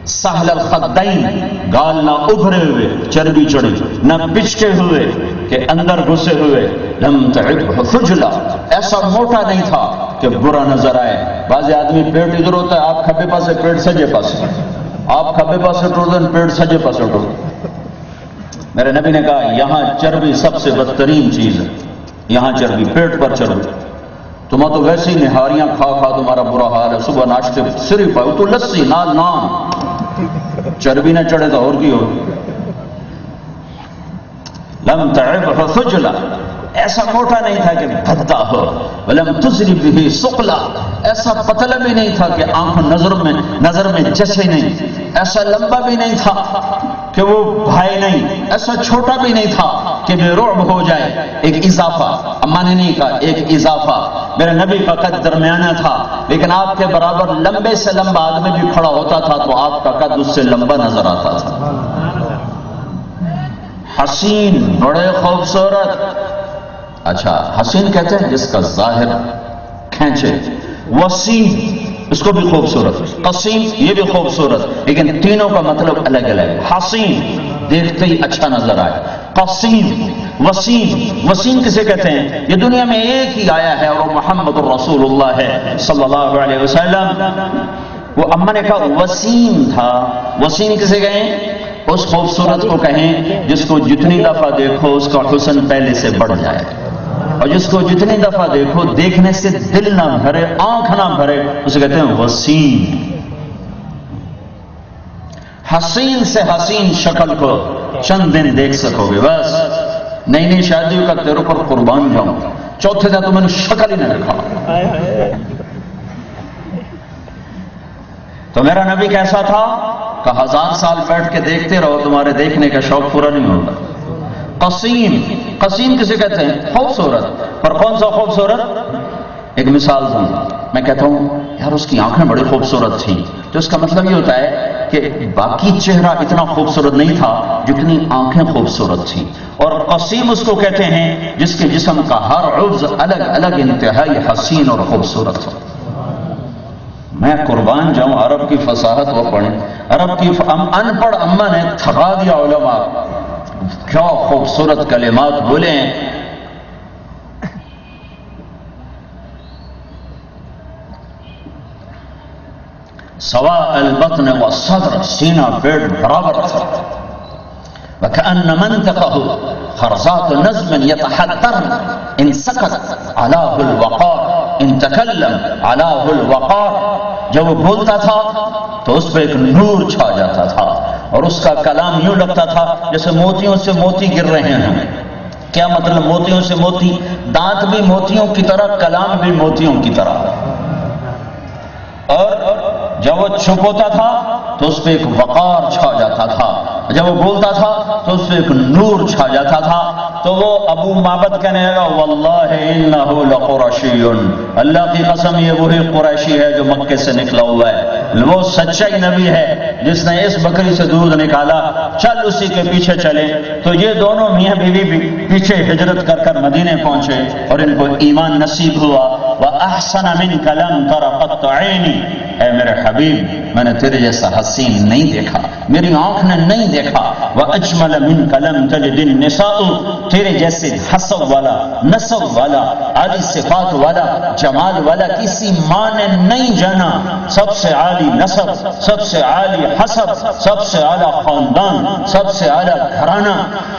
سہل الخدین، گال نہ ابھرے ہوئے چربی چڑی، نہ پچکے ہوئے کہ اندر گھسے ہوئے. لم تعبه فجلا، ایسا موٹا نہیں تھا کہ برا نظر آئے. بعض آدمی پیٹ ادھر ہوتا ہے, آپ کھبے پاسے پیٹ سجے پاسے, آپ کھبے پاسے ٹوٹتے پیٹ سجے پاسے ٹوٹتے. میرے نبی نے کہا یہاں چربی سب سے بدترین چیز ہے, یہاں چربی, پیٹ پر چربی. تمہیں تو ویسے ہی نہاریاں کھا کھا تمہارا برا حال ہے, صبح ناشتے صرف آؤ تو لسی نال نان, چربی نہ چڑھے تو اور کی ہو. لم تعب فجلا, ایسا موٹا نہیں تھا کہ بھدا ہو. ولم تزری به سقلا, ایسا پتلا بھی نہیں تھا کہ آنکھ نظر میں جچے نہیں. ایسا لمبا بھی نہیں تھا کہ وہ بھائی نہیں, ایسا چھوٹا بھی نہیں تھا کہ بے رعب ہو جائے. ایک اضافہ, اما نے نہیں کہا ایک اضافہ. میرے نبی کا قد درمیانہ تھا, لیکن آپ کے برابر لمبے سے لمبا آدمی بھی کھڑا ہوتا تھا تو آپ کا قد اس سے لمبا نظر آتا تھا. حسین, بڑے خوبصورت. اچھا, حسین کہتے ہیں جس کا ظاہر کھینچے. وسیم, اس کو بھی خوبصورت. قسیم, یہ بھی خوبصورت, لیکن تینوں کا مطلب الگ الگ. حسین دیکھتے ہی اچھا نظر آئے. قسیم, وسیم. وسیم کسے کہتے ہیں؟ یہ دنیا میں ایک ہی آیا ہے اور وہ محمد الرسول اللہ ہے صلی اللہ علیہ وسلم. وہ اما نے کہا وسیم تھا. وسیم کسے کہیں؟ اس خوبصورت کو کہیں جس کو جتنی دفعہ دیکھو اس کا حسن پہلے سے بڑھ جائے, اور جس کو جتنی دفعہ دیکھو دیکھنے سے دل نہ بھرے, آنکھ نہ بھرے, اسے کہتے ہیں وسیم. حسین سے حسین شکل کو چند دن دیکھ سکو گے بس. نئی نئی شادیوں کا تیرے پر قربان جاؤں, چوتھے دن تو میں نے شکل ہی نہ دکھا. تو میرا نبی کیسا تھا کہ 1000 سال بیٹھ کے دیکھتے رہو, تمہارے دیکھنے کا شوق پورا نہیں ہوتا. قسیم, قسیم کسے کہتے ہیں؟ خوبصورت. پر کون سا خوبصورت؟ ایک مثال دوں. میں کہتا ہوں یار اس کی آنکھیں بڑی خوبصورت تھیں, تو اس کا مطلب یہ ہوتا ہے کہ باقی چہرہ اتنا خوبصورت نہیں تھا جتنی آنکھیں خوبصورت تھیں. اور قسیم اس کو کہتے ہیں جس کے جسم کا ہر عضو الگ الگ انتہائی حسین اور خوبصورت ہو. میں قربان جاؤں, عرب کی فصاحت وہ پڑھیں, عرب کی ان پڑھ اما نے تھکا دیا علماء. کیا خوبصورت کلمات بولے ہیں. سواء البطن والصدر, سینہ پیٹ برابر تھا. وكأن منطقه خرزات نظم يتحدرن, ان سكت علاه الوقار, ان تكلم علاه الوقار. جب وہ بولتا تھا تو اس پہ ایک نور چھا جاتا تھا, اور اس کا کلام یوں لگتا تھا جیسے موتیوں سے موتی گر رہے ہیں. کیا مطلب موتیوں سے موتی؟ دانت بھی موتیوں کی طرح, کلام بھی موتیوں کی طرح. اور جب وہ چپ ہوتا تھا تو اس پہ ایک وقار چھا جاتا تھا, جب وہ بولتا تھا تو اس پہ ایک نور چھا جاتا تھا. تو وہ ابو معبد کہنے لگا واللہ انہ لقرشی, اللہ کی قسم یہ وہی قریشی ہے جو مکے سے نکلا ہوا ہے, وہ سچائی نبی ہے جس نے اس بکری سے دودھ نکالا, چل اسی کے پیچھے چلے. تو یہ دونوں میاں بیوی بھی پیچھے ہجرت کر کر مدینے پہنچے اور ان کو ایمان نصیب ہوا. وَأَحْسَنَ مِنْكَ لَمْ تَرَ قَطَّ عَيْنِي, اے میرے حبیب میں نے تیرے جیسا حسین نہیں دیکھا, میری آنکھ نے نہیں دیکھا. وَأَجْمَلَ مِنْكَ لَمْ تَجِدِ النِّسَاءُ, تیرے جیسے حسب والا, نسب والا, عالی صفات والا, جمال والا کسی ماں نے نہیں جانا. سب سے عالی نسب, سب سے عالی حسب, سب سے اعلیٰ خاندان, سب سے اعلیٰ گھرانہ.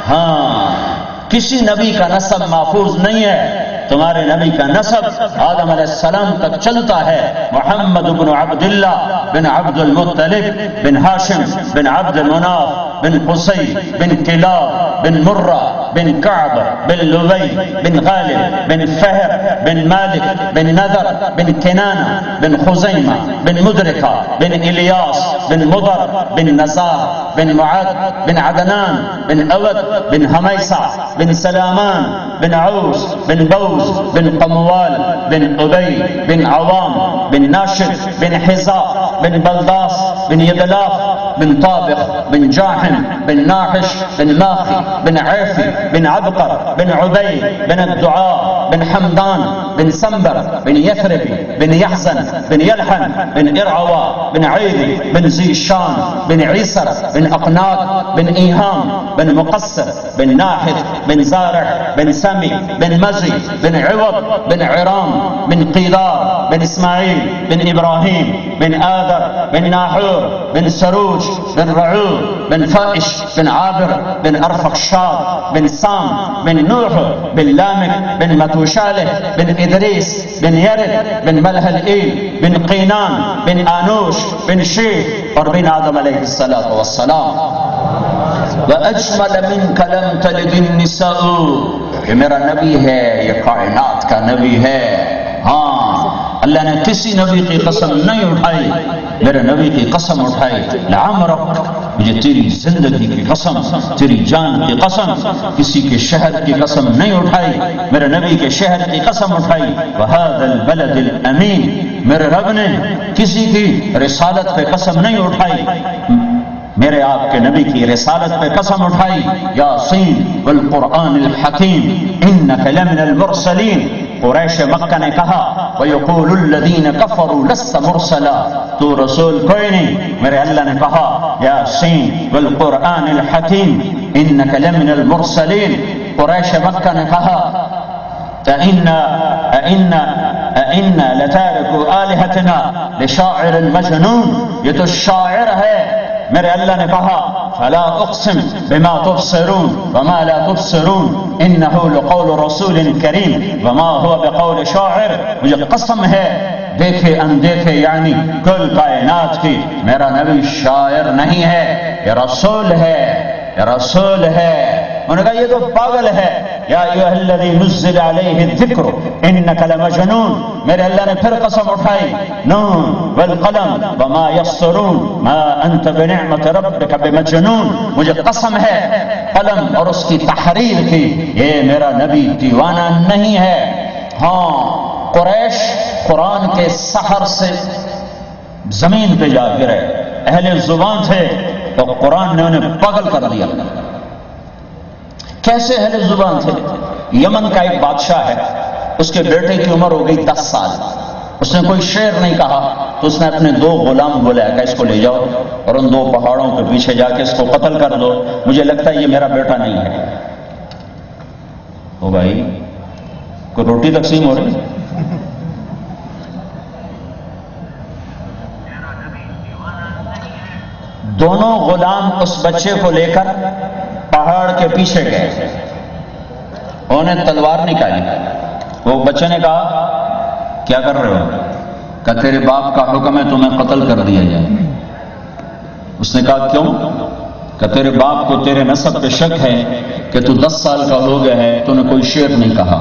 ہاں, کسی نبی کا نسب محفوظ نہیں ہے. تمہارے نبی کا نسب آدم علیہ السلام تک چلتا ہے. محمد بن عبداللہ بن عبد المطلب بن ہاشم بن عبد المناف بن قصی بن کلاب بن مرہ بن کعب بن لبی بن غالب بن فہر بن مالک بن نذر بن کنانہ بن خزیمہ بن مدرکہ بن الیاس بن مضر بن نزار بن معد بن عدنان بن اود بن حمیسہ بن سلامان بن عوس بن بوز بن قموال بن ابی بن عوام بن ناشد بن حزاء بن بلداس بن یدلاف بن طابخ بن جاحم بن ناحش بن ماخي بن عيفي بن عبقر بن عبيد بن الدعاء بن حمدان بن سنبر بن يثربي بن يحزن بن يلحن بن إرعوى بن عيدي بن زيشان بن عيسر بن أقناط بن إيهام بن مقصر بن ناحث بن زارع بن سمي بن مزي بن عوض بن عرام بن قيدار بن إسماعيل بن إبراهيم بن آذر بن ناحور بن سروج بن رعوب بن فائش بن عابر بن أرفخشاد بن سام بن نوح بن لامك بن متوشاله بن إدريس بن يرد بن ملهلئيل بن قينان بن آنوش بن شيخ اور بن آدم علیہ السلام. وَأَجْمَلَ مِنْكَ لَمْ تَلِدِ النِّسَاءُ، یہ میرا نبی ہے، یہ کائنات کا نبی ہے. ہاں، اللہ نے کسی نبی کی قسم نہیں اٹھائی، میرے نبی کی قسم اٹھائی. لعمرک، مجھے تیری زندگی کی قسم، تیری جان کی قسم. کسی کے شہر کی قسم نہیں اٹھائی، میرے نبی کے شہر کی قسم اٹھائی. وَهَذَا الْبَلَدِ الْأَمِينَ، میرے رب نے کسی کی رسالت پہ قسم نہیں اٹھائی، میرے آپ کے نبی کی رسالت پہ قسم اٹھائی. یاسین والقرآن الحکیم انک لمن المرسلین. قریش مکہ نے کہا وَيَقُولُ الَّذِينَ كَفَرُوا لَسْتَ مُرْسَلًا، تو رسول کوئی نہیں. میرے اللہ نے کہا یاسین والقرآن الحکیم انک لمن المرسلین. قریش مکہ نے کہا أَإِنَّا لَتَارِكُوا آلِهَتِنَا لِشَاعِرٍ مَجْنُونٍ، یہ تو شاعر ہے. میرے اللہ نے کہا فَلَا أُقْسِمْ بِمَا تُبْصِرُونَ وَمَا لَا تُبْصِرُونَ إِنَّهُ لَقَوْلُ رَسُولٍ كَرِيمٍ وَمَا هُوَ بِقَوْلِ شَاعِرٍ. مجھے قسم ہے دیکھے اندیکھے یعنی کل کائنات کی، میرا نبی شاعر نہیں ہے، یہ رسول ہے، یہ رسول ہے. انہوں نے کہا یہ تو پاگل ہے. یا ایھا الذی نزل علیہ الذکر انک لمجنون. میرے اللہ نے پھر قسم اٹھائی نون والقلم وما یسطرون ما انت بنعمت ربک بمجنون. مجھے قسم ہے قلم اور اس کی تحریر کی، یہ میرا نبی دیوانہ نہیں ہے. ہاں، قریش قرآن کے سحر سے زمین پہ جا گرے، اہل زبان تھے تو قرآن نے انہیں پاگل کر دیا. کیسے اہل زبان تھے؟ یمن کا ایک بادشاہ ہے، اس کے بیٹے کی عمر ہو گئی 10 سال. اس نے کوئی شعر نہیں کہا تو اس نے اپنے 2 غلام بلایا کہ اس کو لے جاؤ اور ان 2 پہاڑوں کے پیچھے جا کے اس کو قتل کر دو، مجھے لگتا ہے یہ میرا بیٹا نہیں ہے. او بھائی، کوئی روٹی تقسیم ہو رہی؟ دونوں غلام اس بچے کو لے کر پہاڑ کے پیچھے گئے، انہوں نے تلوار نکالی. وہ بچے نے کہا کیا کر رہے ہو؟ کہ تیرے باپ کا حکم ہے تمہیں قتل کر دیا جائے. اس نے کہا کیوں؟ کہ تیرے باپ کو تیرے نسب پہ شک ہے کہ تو 10 سال کا ہو گیا ہے، تو نے کوئی شعر نہیں کہا،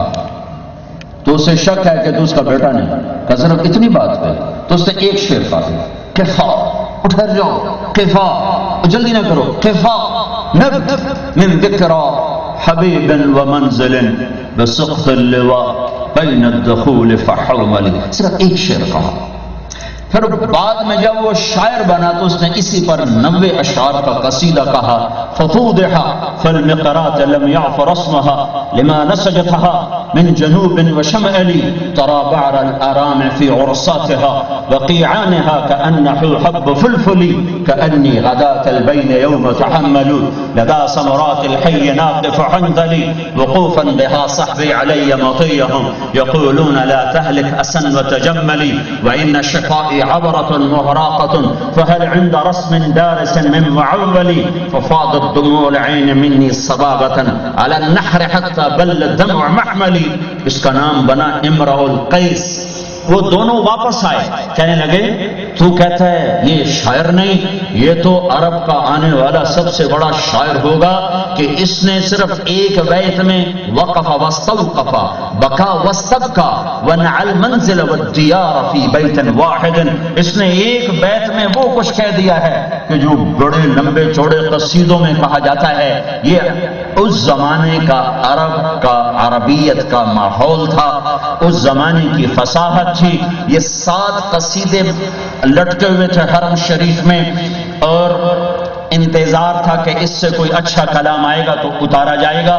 تو اسے شک ہے کہ تو اس کا بیٹا نہیں. کہ صرف اتنی بات ہے؟ تو اس نے ایک شعر کہا کفا، اٹھر جاؤ، کفا، جلدی نہ کرو، کفا نبت من ذکرى حبیب ومنزل بسقط اللواء بین الدخول فحوملی. صرف ایک شعر کہا. پھر بعد میں جب وہ شاعر بنا تو اس نے اسی پر 90 اشعار کا قصیدہ کہا. ففوضح فالمقرات لم يعفر اسمها لما نسجتها من جنوب وشمال ترى بعر الارام في عرصاتها وقيعانها كأنه حب فلفل كأني غداة البين يوم تحمل لدى سمرات الحي ناقف حنظلي وقوفا بها صحبي علي مطيهم يقولون لا تهلك أسا وتجملي وإن شفائي عبرة مهراقة فهل عند رسم دارس من معولي ففاضت دموع العين مني صبابة على النحر حتى بل الدمع محملي. اس کا نام بنا امرؤ القیس. وہ دونوں واپس آئے، کہنے لگے تو کہتا ہے یہ شاعر نہیں، یہ تو عرب کا آنے والا سب سے بڑا شاعر ہوگا کہ اس نے صرف ایک بیت میں وقف واستوقف بکا واستبکا ونع المنزل والدیار فی بیت واحد. اس نے ایک بیت میں وہ کچھ کہہ دیا ہے کہ جو بڑے لمبے چوڑے قصیدوں میں کہا جاتا ہے. یہ اس زمانے کا عرب کا عربیت کا ماحول تھا، اس زمانے کی فصاحت تھی. یہ 7 قصیدے لٹکے ہوئے تھے حرم شریف میں. اور انتظار تھا کہ اس سے کوئی اچھا کلام آئے گا تو اتارا جائے گا.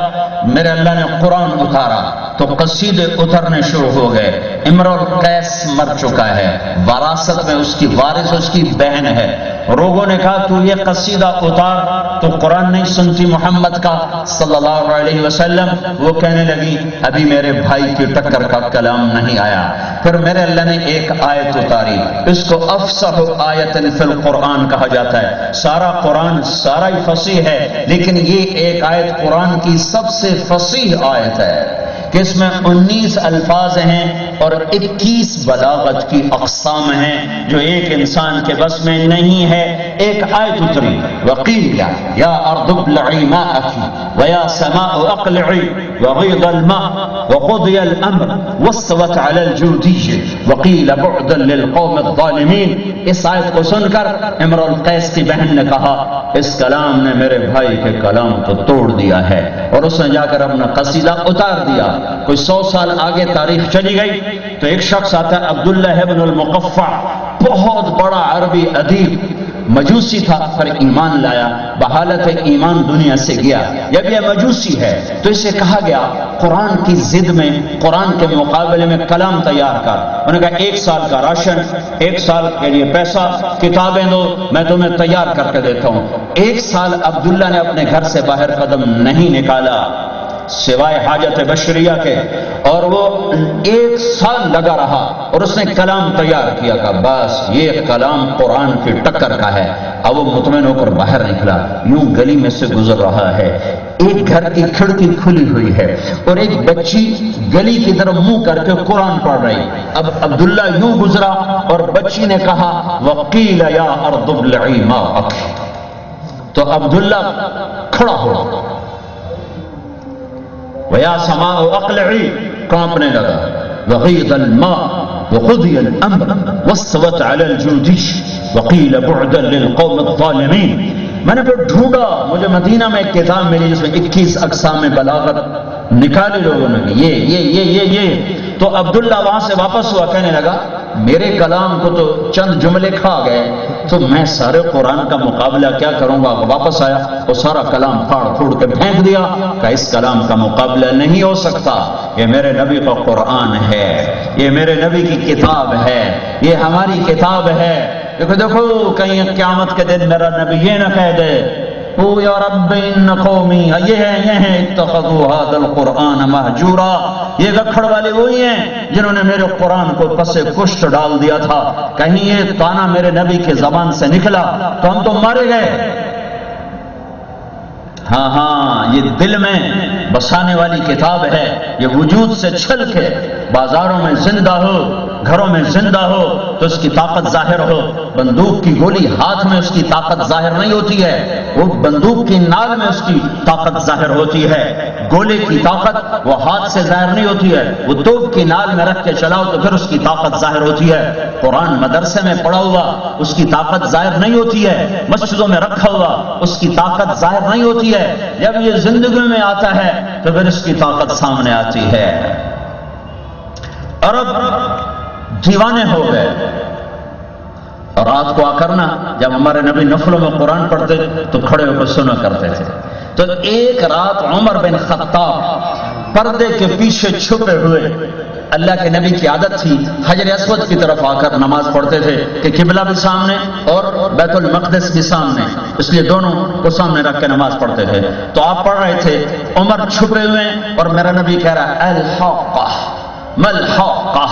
میرے اللہ نے قرآن اتارا تو قصیدے اترنے شروع ہو گئے. امرؤ القیس مر چکا ہے، وراثت میں اس کی وارث اس کی بہن ہے. لوگوں نے کہا تو یہ قصیدہ اتار، تو قرآن نہیں سنتی محمد کا صلی اللہ علیہ وسلم. وہ کہنے لگی ابھی میرے بھائی کی ٹکر کا کلام نہیں آیا. پھر میرے اللہ نے ایک آیت اتاری، اس کو افصح آیت فی القرآن کہا جاتا ہے. سارا قرآن سارا ہی فصیح ہے، لیکن یہ ایک آیت قرآن کی سب سے فصیح آیت ہے کہ اس میں 19 الفاظ ہیں اور 21 بلاغت کی اقسام ہیں جو ایک انسان کے بس میں نہیں ہے. ایک آیت اتری، وقیل یا ارض ابلعی ماءکی ویا سماء اقلعی وغیض الماء وقضی الامر واستوت علی الجودی وقیل بعدا للقوم الظالمین. اس آیت کو سن کر امرؤ القیس کی بہن نے کہا اس کلام نے میرے بھائی کے کلام کو توڑ دیا ہے، اور اس نے جا کر اپنا قصیدہ اتار دیا. کوئی 100 سال آگے تاریخ چلی گئی تو ایک شخص آتا ہے عبداللہ ابن المقفع، بہت بڑا عربی ادیب، مجوسی تھا، پر ایمان لایا، بحالت ایمان دنیا سے گیا. جب یہ مجوسی ہے تو اسے کہا گیا قرآن کی ضد میں، قرآن کے مقابلے میں کلام تیار کر. انہوں نے کہا 1 سال کا راشن، 1 سال کے لیے پیسہ، کتابیں دو، میں تمہیں تیار کر کے دیتا ہوں. 1 سال عبداللہ نے اپنے گھر سے باہر قدم نہیں نکالا سوائے حاجت بشریہ کے، اور وہ 1 سال لگا رہا اور اس نے کلام تیار کیا. کہ بس یہ کلام قرآن کی ٹکر کا ہے. اب وہ مطمئن ہو کر باہر نکلا، یوں گلی میں سے گزر رہا ہے. ایک گھر کی کھڑکی کھلی ہوئی ہے اور ایک بچی گلی کی طرف منہ کر کے قرآن پڑھ رہی. اب عبداللہ یوں گزرا اور بچی نے کہا وقیل یا ارض ابلعی ماءکی، تو عبداللہ کھڑا ہو وَيَا سَمَاءُ اقلعی کانپنے لگا، وَغِيضَ الْمَاءُ وَقُضِيَ الْأَمْرُ وَاسْتَوَتْ عَلَى الْجُودِيِّ وَقِيلَ بُعْدًا لِلْقَوْمِ الظَّالِمِينَ. میں نے پھر ڈھونڈا، مجھے مدینہ میں ایک کتاب ملی جس میں 21 اقسام بلاغت نکالے لوگوں نے کہ یہ تو عبداللہ وہاں سے واپس ہوا، کہنے لگا میرے کلام کو تو چند جملے کھا گئے تو میں سارے قرآن کا مقابلہ کیا کروں گا. واپس آیا وہ سارا کلام پھاڑ پھوڑ کے پھینک دیا کہ اس کلام کا مقابلہ نہیں ہو سکتا. یہ میرے نبی کا قرآن ہے، یہ میرے نبی کی کتاب ہے، یہ ہماری کتاب ہے. دیکھو کہیں قیامت کے دن میرا نبی یہ نہ کہہ دے او یا رب ان قومی یہ ہیں اتخذوا هذا القرآن مہجورا. یہ گکھڑ والے وہی ہیں جنہوں نے میرے قرآن کو پس کشت ڈال دیا تھا. کہیں یہ تانا میرے نبی کے زبان سے نکلا تو ہم تو مارے گئے. ہاں یہ دل میں بسانے والی کتاب ہے. یہ وجود سے چھل کے بازاروں میں زندہ ہو، گھروں میں زندہ ہو تو اس کی طاقت ظاہر ہو. بندوق کی گولی ہاتھ میں اس کی طاقت ظاہر نہیں ہوتی ہے، وہ بندوق کی نال میں اس کی طاقت ظاہر ہوتی ہے. گولے کی طاقت وہ ہاتھ سے ظاہر نہیں ہوتی ہے، وہ توپ کی نال میں رکھ کے چلاؤ تو پھر اس کی طاقت ظاہر ہوتی ہے. قرآن مدرسے میں پڑھا ہوا اس کی طاقت ظاہر نہیں ہوتی ہے، مسجدوں میں رکھا ہوا اس کی طاقت ظاہر نہیں ہوتی ہے. جب یہ زندگی میں آتا ہے تو پھر اس کی طاقت سامنے آتی ہے. عرب دیوانے ہو گئے. رات کو آ کرنا جب ہمارے نبی نفلوں میں قرآن پڑھتے تو کھڑے ہو کر سنا کرتے تھے. تو ایک رات عمر بن خطاب پردے کے پیچھے چھپے ہوئے، اللہ کے نبی کی عادت تھی حجر اسود کی طرف آ کر نماز پڑھتے تھے کہ قبلہ بھی سامنے اور بیت المقدس بھی سامنے، اس لیے دونوں کو سامنے رکھ کے نماز پڑھتے تھے. تو آپ پڑھ رہے تھے، عمر چھپے ہوئے اور میرا نبی کہہ رہا ہے الحاقہ ما الحاقہ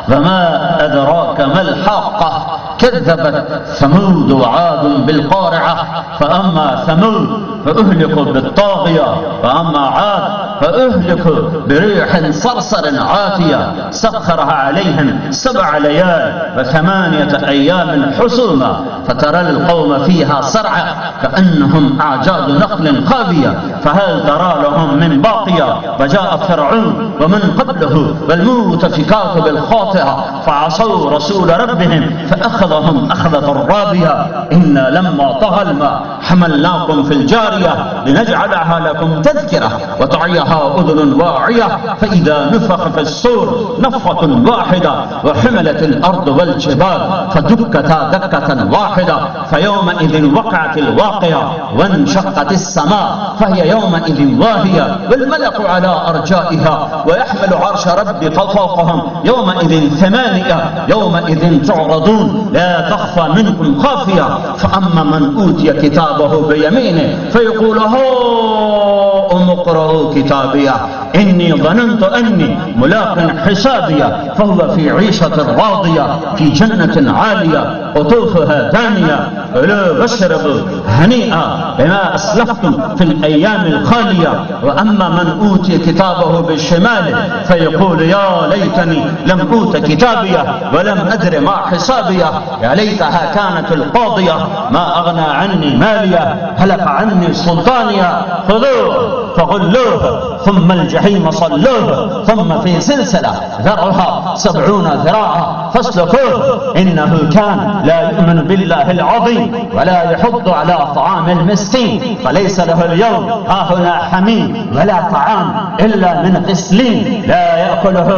وما ادراک ما الحاقہ كذبت ثمود وعاد بالقارعة فأما ثمود فأهلكوا بالطاغية وأما عاد فأهلكوا بريح صرصر عاتية سخرها عليهم 7 ليال و8 أيام حسوما فترى القوم فيها صرعى كأنهم أعجاز نخل خاوية فهل ترى لهم من باقية وجاء فرعون ومن قبله والمؤتفكات بالخاطئة فعصوا رسول ربهم فأخذ فأخذهم أخذة رابية إنا لما طغى الماء حملناكم في الجارية لنجعلها لكم تذكرة وتعيها أذن واعية فإذا نفخ في الصور نفخة واحدة وحملت الأرض والجبال فدكتا دكة واحدة فيومئذ وقعت الواقعة وانشقت السماء فهي يومئذ واهية والملك على أرجائها ويحمل عرش ربك فوقهم يومئذ ثمانية يومئذ تعرضون لا تخفى منكم خافية فأما من أوتي كتابه بيمينه فيقول هاؤم اقرءوا كتابيه إني ظننت أني ملاق حسابيه فهو في عيشة راضية في جنة عالية قطوفها دانية كلوا واشربوا هنيئا بما أسلفتم في الأيام الخالية وأما من أوتي كتابه بالشمال فيقول يا ليتني لم أوت كتابيه ولم أدر ما حسابيه يا ليتها كانت القاضية ما أغنى عني ماليه هلك عني سلطانيه خذوه فغلوه ثم الجحيم صلوه ثم في سلسلة ذرعها 70 ذراعا فاسلكوه إنه كان لا يؤمن بالله العظيم ولا يحض على طعام المسكين فليس له اليوم هاهنا حميم ولا طعام إلا من غسلين لا يأكله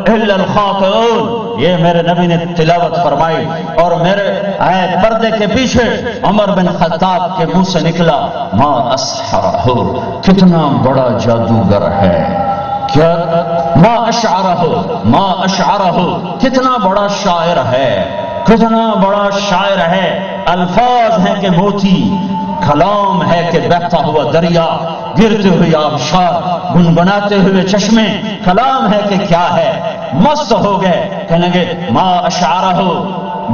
إلا الخاطئون یہ میرے نبی نے تلاوت فرمائی اور میرے آیت پردے کے پیچھے عمر بن خطاب کے منہ سے نکلا ما اسحرہ کتنا بڑا جادوگر ہے کیا ما اشعرہ کتنا بڑا شاعر ہے کتنا بڑا شاعر ہے الفاظ ہیں کہ موتی کلام ہے کہ بہتا ہوا دریا گرتے ہوئے آبشار گنگناتے ہوئے چشمے کلام ہے کہ کیا ہے مست ہو گئے کہنے گے ما اشعرہ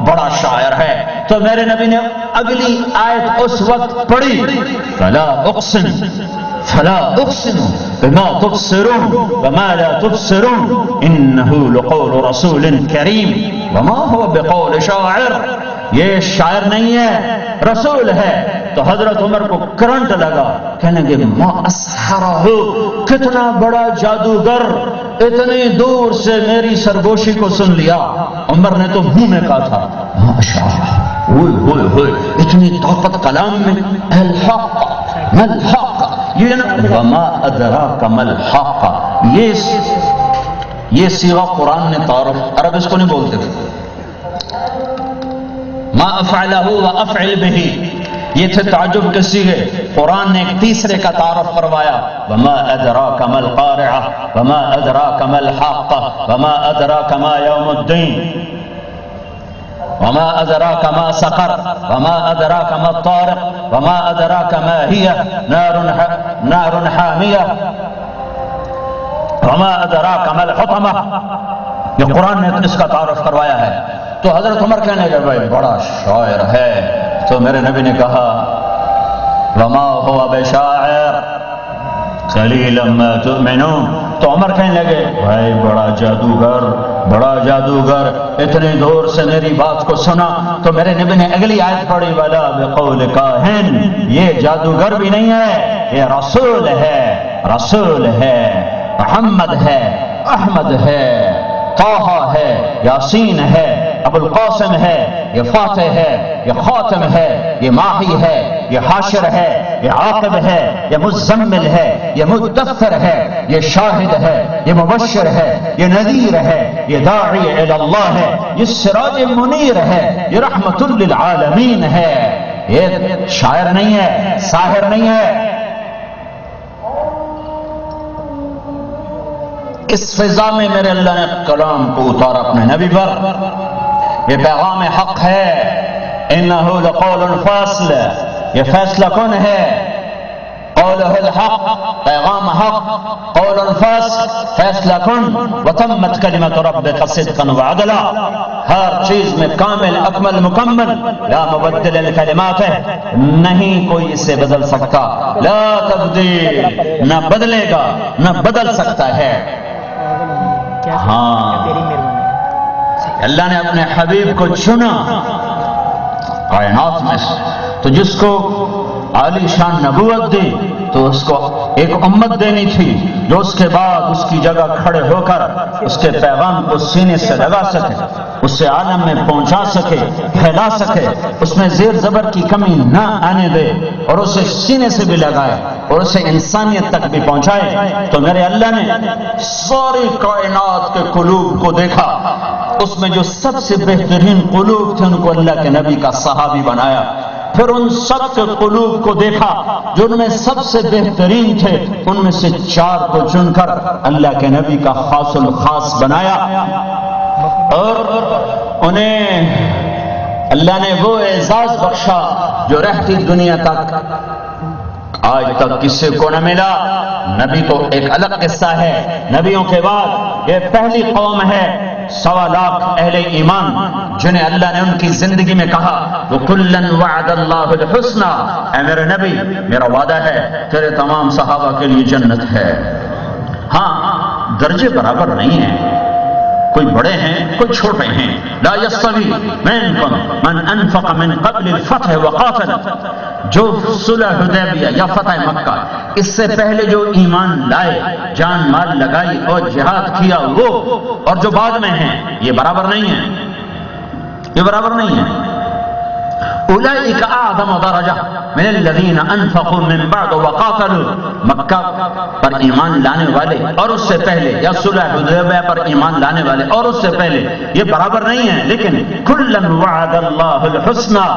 بڑا شاعر ہے تو میرے نبی نے اگلی آیت اس وقت پڑھی فلا اقسم بما تبصرون وما لا تبصرون انه لقول رسول کریم وما هو بقول شاعر یہ شاعر نہیں ہے رسول ہے تو حضرت عمر کو کرنٹ لگا کہنے گے ما اسحرہ کتنا بڑا جادوگر اتنی دور سے میری سرگوشی کو سن لیا عمر نے تو منہ میں کہا تھا ماشاء ہوئے اتنی طاقت کلام میں الحق ملحق یہ وما ادراک ملحق یہ سیغہ قرآن نے تعارف عرب اس کو نہیں بولتے تھے ما افعلہ و افعل بہی یہ تھے تعجب کے صیغے قرآن نے ایک تیسرے کا تعارف کروایا وما ادراک ما القارعہ وما ادراک ما الحاقہ وما ادراک ما یوم الدین وما ادراک ما سقر وما ادراک ما الطارق وما ادراک ما ہی نار حامیہ وما ادراک ما الحطمہ یہ قرآن نے اس کا تعارف کروایا ہے تو حضرت عمر کہنے لگے بھائی بڑا شاعر ہے تو میرے نبی نے کہا وما هو بشاعر قلیلا ما تؤمنون تو عمر کہنے لگے بھائی بڑا جادوگر اتنے دور سے میری بات کو سنا تو میرے نبی نے اگلی آیت پڑھی ولا بقول کاہن یہ جادوگر بھی نہیں ہے یہ رسول ہے محمد ہے احمد ہے طه ہے یاسین ہے ابو القاسم ہے یہ فاتح ہے یہ خاتم ہے یہ ماہی ہے یہ حاشر ہے یہ عاقب ہے یہ مزمل ہے یہ مدثر ہے یہ شاہد ہے یہ مبشر ہے یہ نذیر ہے یہ داعی الی اللہ ہے یہ سراج منیر ہے یہ رحمت للعالمین ہے یہ شاعر نہیں ہے ساحر نہیں ہے اس فضا میں میرے اللہ نے کلام کو اتارا اپنے نبی پر یہ پیغام حق ہے انہو لقول فاصل یہ فیصلہ کن ہے قولہ الحق پیغام حق قول فاصل فیصلہ کن وتمت کلمت ربک صدقا وعدلا ہر چیز میں کامل اکمل مکمل لا مبدل الکلمات ہے نہیں کوئی اسے بدل سکتا لا تبدیل نہ بدلے گا نہ بدل سکتا ہے ہاں اللہ نے اپنے حبیب کو چنا کائنات میں تو جس کو عالی شان نبوت دی تو اس کو ایک امت دینی تھی جو اس کے بعد اس کی جگہ کھڑے ہو کر اس کے پیغام کو سینے سے لگا سکے، اسے عالم میں پہنچا سکے، پھیلا سکے، اس میں زیر زبر کی کمی نہ آنے دے اور اسے سینے سے بھی لگائے اور اسے انسانیت تک بھی پہنچائے۔ تو میرے اللہ نے ساری کائنات کے قلوب کو دیکھا، اس میں جو سب سے بہترین قلوب تھے ان کو اللہ کے نبی کا صحابی بنایا، پھر ان سب کے قلوب کو دیکھا جو ان میں سب سے بہترین تھے، ان میں سے 4 کو چن کر اللہ کے نبی کا خاص الخاص بنایا، اور انہیں اللہ نے وہ اعزاز بخشا جو رہتی دنیا تک آج تک کسی کو نہ ملا۔ نبی تو ایک الگ قصہ ہے، نبیوں کے بعد یہ پہلی قوم ہے 1.25 لاکھ اہل ایمان جنہیں اللہ نے ان کی زندگی میں کہا وَكُلًّا وَعَدَ اللَّهُ الْحُسْنَى، اے میرے نبی میرا وعدہ ہے تیرے تمام صحابہ کے لیے جنت ہے۔ ہاں درجے برابر نہیں ہیں، کوئی بڑے ہیں کوئی چھوٹے ہیں۔ لا يستوي منكم من انفق من قبل الفتح وقاتل، جو صلح حدیبیہ یا فتح مکہ اس سے پہلے جو ایمان لائے، جان مال لگائی اور جہاد کیا وہ، اور جو بعد میں ہیں، یہ برابر نہیں ہے، یہ برابر نہیں ہے۔ اولئک اعظم درجہ من الذین انفقوا من بعد وقاتلوا، مکہ پر ایمان لانے والے اور اس سے پہلے، یا صلح حدیبیہ پر ایمان لانے والے اور اس سے پہلے، یہ برابر نہیں ہے۔ لیکن کلا وعد اللہ الحسنى،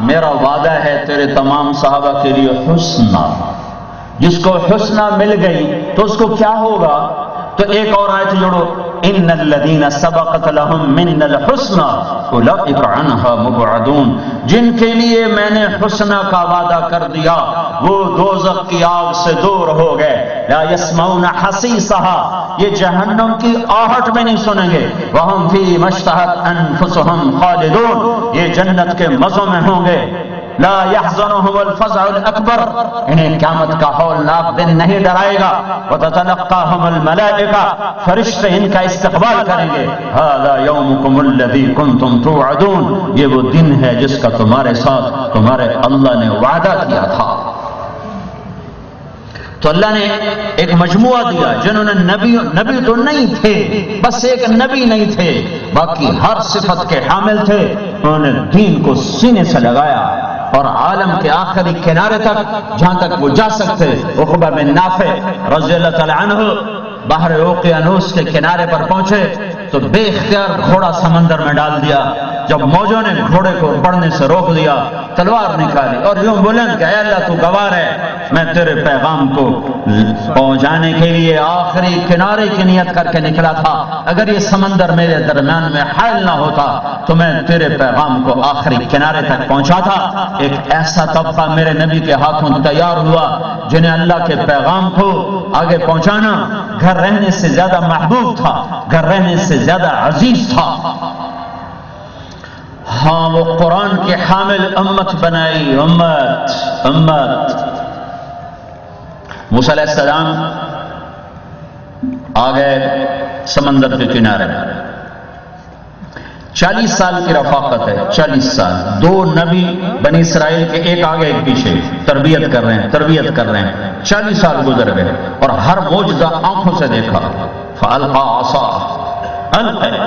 میرا وعدہ ہے تیرے تمام صحابہ کے لیے حسنہ۔ جس کو حسنہ مل گئی تو اس کو کیا ہوگا؟ تو ایک اور آیت جوڑو، ان الذین سبقت لهم منا الحسنى اولئک عنها مبعدون، جن کے لیے میں نے حسنہ کا وعدہ کر دیا وہ دوزخ کی آگ سے دور ہو گئے۔ لا يسمعون حسیسها، یہ جہنم کی آہٹ میں نہیں سنیں گے۔ وهم فی ما اشتہت انفسهم خالدون، یہ جنت کے مزوں میں ہوں گے۔ لا يحزنهم الفزع الاکبر، انہیں قیامت کا ہولناک دن نہیں ڈرائے گا۔ وتتلقاهم الملائکہ، فرشتے ان کا استقبال کریں گے۔ هذا يومكم الذي كنتم توعدون، یہ وہ دن ہے جس کا تمہارے ساتھ تمہارے اللہ نے وعدہ کیا تھا۔ تو اللہ نے ایک مجموعہ دیا جنہوں نے نبی تو نہیں تھے، بس ایک نبی نہیں تھے، باقی ہر صفت کے حامل تھے، انہوں نے دین کو سینے سے لگایا اور عالم کے آخری کنارے تک جہاں تک وہ جا سکتے۔ عقبہ بن نافع رضی اللہ تعالی عنہ بحر اوقیانوس کے کنارے پر پہنچے تو بے اختیار گھوڑا سمندر میں ڈال دیا۔ جب موجوں نے گھوڑے کو بڑھنے سے روک دیا، تلوار نکالی اور یوں بلند کہ اے اللہ تو گواہ ہے میں تیرے پیغام کو پہنچانے کے لیے آخری کنارے کی نیت کر کے نکلا تھا، اگر یہ سمندر میرے درمیان میں حائل نہ ہوتا تو میں تیرے پیغام کو آخری کنارے تک پہنچاتا۔ ایک ایسا طبقہ میرے نبی کے ہاتھوں تیار ہوا جنہیں اللہ کے پیغام کو آگے پہنچانا گھر رہنے سے زیادہ محبوب تھا، گھر رہنے سے زیادہ عزیز تھا۔ ہاں وہ قرآن کے حامل امت بنائی، امت۔ موسیٰ علیہ السلام آ گئے سمندر کے کنارے، 40 سال کی رفاقت ہے، 40 سال، 2 نبی بنی اسرائیل کے ایک آگے ایک پیچھے تربیت کر رہے ہیں، 40 سال گزر گئے اور ہر معجزہ آنکھوں سے دیکھا۔ فَأَلْقَى عَصَاهُ،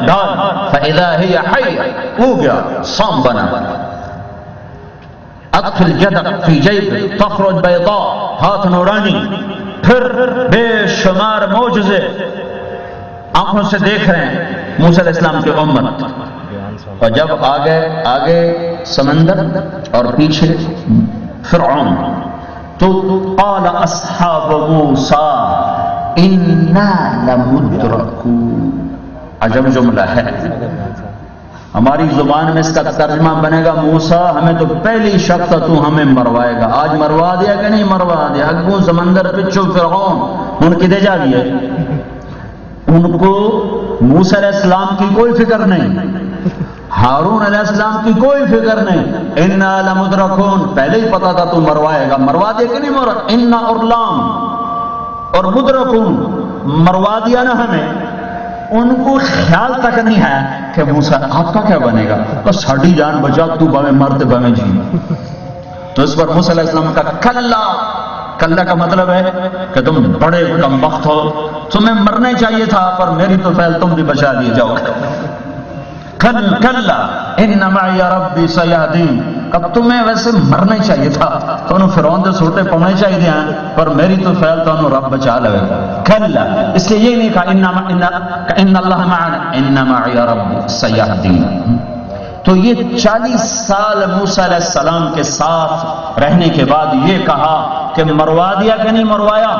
ڈال فَإِذَا هِيَ حَيَّةٌ، ہو گیا سام بنا۔ أَدْخِلْ يَدَكَ فِي جَيْبِكَ تَخْرُجْ بَيْضَاءَ، ہاتھ نورانی۔ پھر بے شمار معجزے آنکھوں سے دیکھ رہے ہیں موسیٰ علیہ السلام کی امت۔ اور جب آگے سمندر اور پیچھے فرعون، تو قال اصحاب موسیٰ انا لمدرکون، عجب جملہ ہے، ہماری زبان میں اس کا ترجمہ بنے گا موسیٰ ہمیں تو پہلی شک تھا تو ہمیں مروائے گا، آج مروا دیا کہ نہیں مروا دیا؟ اگوں سمندر پچھو فرعون ان کی دے جا دیے، ان کو موسیٰ علیہ السلام کی کوئی فکر نہیں، ہارون علیہ السلام کی کوئی فکر نہیں۔ انا لمدرکون، پہلے ہی پتا تھا تو مروائے گا، مروا دیا کہ نہیں مروا؟ انا اور لام اور مدرکون، مروا دیا نا ہمیں۔ ان کو خیال تک نہیں ہے کہ موسیٰ آپ کا کیا بنے گا، تو ساڑھی جان بچا تو بھاوے مرد بھاوے جی۔ تو اس پر موسیٰ علیہ السلام کا کلا کا مطلب ہے کہ تم بڑے کم بخت ہو، تمہیں مرنے چاہیے تھا پر میری تو فعل تم بھی بچا دیے جاؤ گے۔ کلا ان معی ربی سیہدین، اب تمہیں ویسے مرنا چاہیے تھا، تو فرعون دے سوٹے پونے چاہیے تھے پر میری تو فعل تو رب بچا لے۔ کلا اس لیے یہ نہیں کہا ان اللہ معنا، ان معی ربی سیہدین۔ تو یہ 40 سال موسیٰ علیہ السلام کے ساتھ رہنے کے بعد یہ کہا کہ مروا دیا کہ نہیں مروایا؟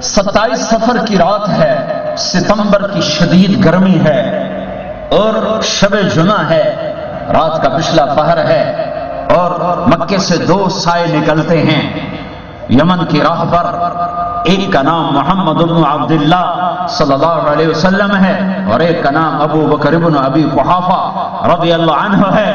27 صفر کی رات ہے، ستمبر کی شدید گرمی ہے اور شب جمعہ ہے، رات کا پچھلا پہر ہے اور مکے سے 2 سائے نکلتے ہیں یمن کی راہ پر۔ ایک کا نام محمد بن عبداللہ صلی اللہ علیہ وسلم ہے اور ایک کا نام ابو بکر بن ابی قحافہ رضی اللہ عنہ ہے۔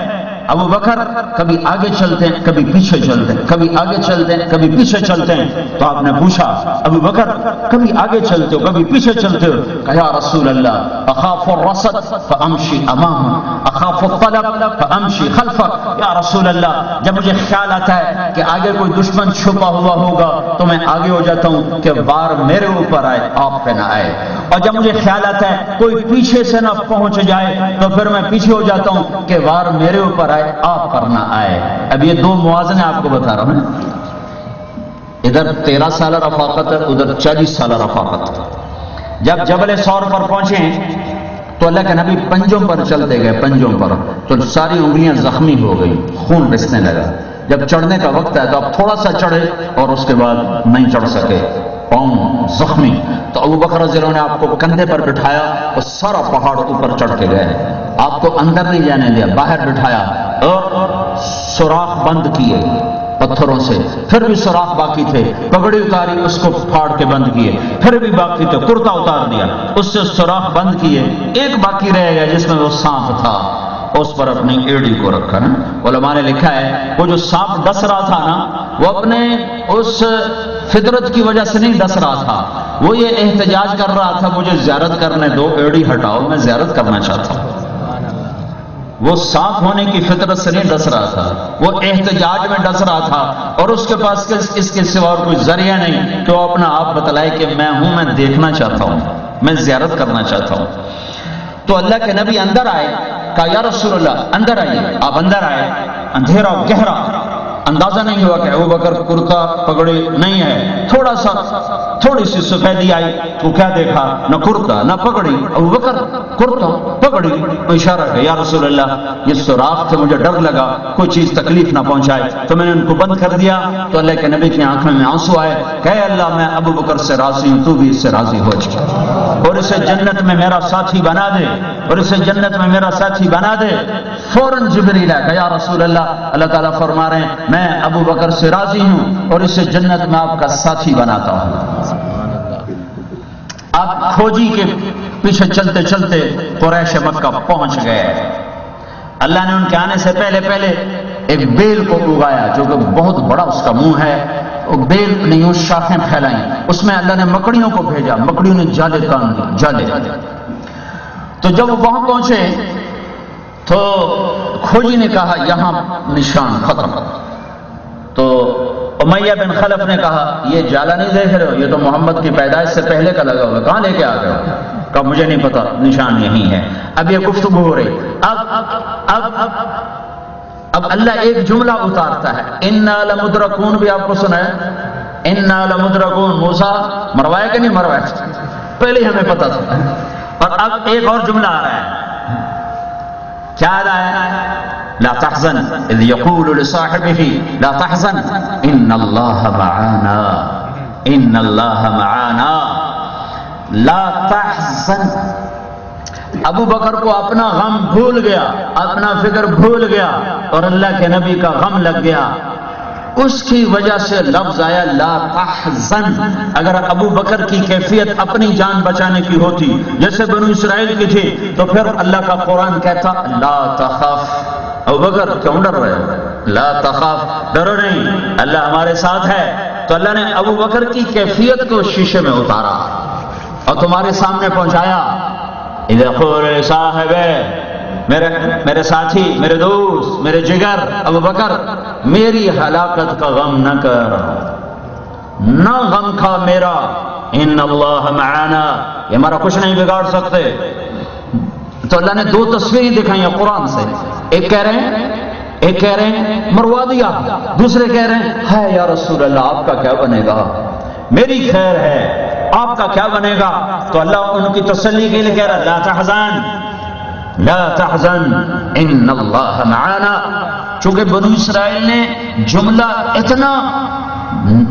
ابو بکر کبھی آگے چلتے ہیں کبھی پیچھے چلتے ہیں، کبھی آگے چلتے ہیں کبھی پیچھے چلتے ہیں۔ تو آپ نے پوچھا ابو بکر کبھی آگے چلتے ہو کبھی پیچھے چلتے ہو؟ کہا یا رسول اللہ اخاف الرصد فامشی امامہ اخاف الطلب فامشی خلفہ۔ یا رسول اللہ جب مجھے خیال آتا ہے کہ آگے کوئی دشمن چھپا ہوا ہوگا تو میں آگے ہو جاتا ہوں کہ وار میرے اوپر آئے آپ پہ نہ آئے، اور جب مجھے خیال آتا ہے کوئی پیچھے سے نہ پہنچ جائے تو پھر میں پیچھے ہو جاتا ہوں کہ وار میرے اوپر آپ پر نہ آئے۔ اب یہ 2 موازنے آپ کو بتا رہا ہوں، ادھر 13 سال رفاقت ہے ادھر 40 سال رفاقت۔ جب جبل ثور پر پہنچے تو اللہ کے نبی پنجوں پر چلتے گئے، پنجوں پر تو ساری انگلیاں زخمی ہو گئی، خون رسنے لگا۔ جب چڑھنے کا وقت ہے تو آپ تھوڑا سا چڑھے اور اس کے بعد نہیں چڑھ سکے، پاؤں زخمی۔ تو ابو بکر رضی اللہ عنہ نے آپ کو کندھے پر بٹھایا اور سارا پہاڑ اوپر چڑھ کے گئے، آپ کو اندر نہیں جانے دیا، باہر بٹھایا اور سوراخ بند کیے پتھروں سے، پھر بھی سوراخ باقی تھے، پگڑی اتاری اس کو پھاڑ کے بند کیے، پھر بھی باقی تھے، کرتا اتار دیا، اس سے سوراخ بند کیے، ایک باقی رہ گیا جس میں وہ سانپ تھا، اس پر اپنی ایڑی کو رکھا نا۔ علماء نے لکھا ہے وہ جو سانپ ڈس رہا تھا نا وہ اپنے اس فطرت کی وجہ سے نہیں ڈس رہا تھا، وہ یہ احتجاج کر رہا تھا مجھے زیارت کرنے دو، ایڑی ہٹاؤ میں زیارت کرنا چاہتا ہوں۔ وہ صاف ہونے کی فطرت سے نہیں ڈس رہا تھا، وہ احتجاج میں ڈس رہا تھا اور اس کے پاس اس کے سوا اور کوئی ذریعہ نہیں کہ وہ اپنا آپ بتلائے کہ میں ہوں، میں دیکھنا چاہتا ہوں، میں زیارت کرنا چاہتا ہوں۔ تو اللہ کے نبی اندر آئے، کہا یا رسول اللہ اندر آئیے۔ آپ اندر آئے، اندھیرا گہرا، اندازہ نہیں ہوا کہ ابو بکر کرتا پگڑی نہیں ہے، تھوڑی سی سفیدی آئی تو کیا دیکھا، نہ کرتا نہ پگڑی، ابو بکر کرتا پگڑی، اشارہ کہ یا رسول اللہ یہ سوراخ تھے مجھے ڈر لگا کوئی چیز تکلیف نہ پہنچائے تو میں نے ان کو بند کر دیا۔ تو اللہ کے نبی کی آنکھوں میں آنسو آئے، کہ اللہ میں ابو بکر سے راضی ہوں، تو بھی اس سے راضی ہو جا اور اسے جنت میں میرا ساتھی بنا دے، اور اسے جنت میں میرا ساتھی بنا دے۔ فوراً جبریل آیا، یا رسول اللہ اللہ تعالیٰ فرما رہے ہیں میں ابو بکر سے راضی ہوں اور اسے جنت میں آپ کا ساتھی بناتا ہوں۔ آپ کھوجی کے پیچھے چلتے چلتے قریش مکہ پہنچ گئے۔ اللہ نے ان کے آنے سے پہلے ایک بیل کو اگایا جو کہ بہت بڑا اس کا منہ ہے، وہ بیل نے یوں شاخیں پھیلائیں، اس میں اللہ نے مکڑیوں کو بھیجا، مکڑیوں نے جالے تان دی، جالے۔ تو جب وہ وہاں پہنچے تو کھوجی نے کہا یہاں نشان ختم۔ تو امیہ بن خلف نے کہا یہ جالا نہیں دیکھ رہے ہو، یہ تو محمد کی پیدائش سے پہلے کا لگا ہوگا، کہاں لے کے آ گئے ہو؟ کہا مجھے نہیں پتا، نشان یہی ہے۔ اب یہ گفتگو ہو رہی، اب اللہ ایک جملہ اتارتا ہے، انا لمدرکون، بھی آپ کو سنا ہے انا لمدرکون، موسیٰ مروایا کہ نہیں مروایا؟ پہلے ہی ہمیں پتا تھا۔ اور اب ایک اور جملہ آ رہا ہے، کیا آ رہا ہے؟ لا تحزن اذ يقول لصاحبه لا تحزن ان اللہ معانا، ان اللہ معانا لا تحزن۔ ابو بکر کو اپنا غم بھول گیا، اپنا فکر بھول گیا اور اللہ کے نبی کا غم لگ گیا، اس کی وجہ سے لفظ آیا لا تحزن۔ اگر ابو بکر کی کیفیت اپنی جان بچانے کی ہوتی جیسے بنو اسرائیل کی تھی تو پھر اللہ کا قرآن کہتا لا تخف، ابو بکر کیوں ڈر رہے ہو، لا تخف، ڈرو نہیں، اللہ ہمارے ساتھ ہے۔ تو اللہ نے ابو بکر کی کیفیت کو شیشے میں اتارا اور تمہارے سامنے پہنچایا۔ اذ یقول لصاحبہ، میرے ساتھی، میرے دوست، میرے جگر ابو بکر، میری ہلاکت کا غم نہ کر، نہ غم کھا میرا، ان اللہ معانا، یہ ہمارا کچھ نہیں بگاڑ سکتے۔ تو اللہ نے دو تصویریں دکھائی ہیں قرآن سے، ایک کہہ رہے ہیں مروا دیا، دوسرے کہہ رہے ہیں ہے یا رسول اللہ آپ کا کیا بنے گا، میری خیر ہے، آپ کا کیا بنے گا؟ تو اللہ ان کی تسلی کے لیے کہہ رہا لا تحزن لا تحزن ان اللہ معانا۔ چونکہ بنو اسرائیل نے جملہ اتنا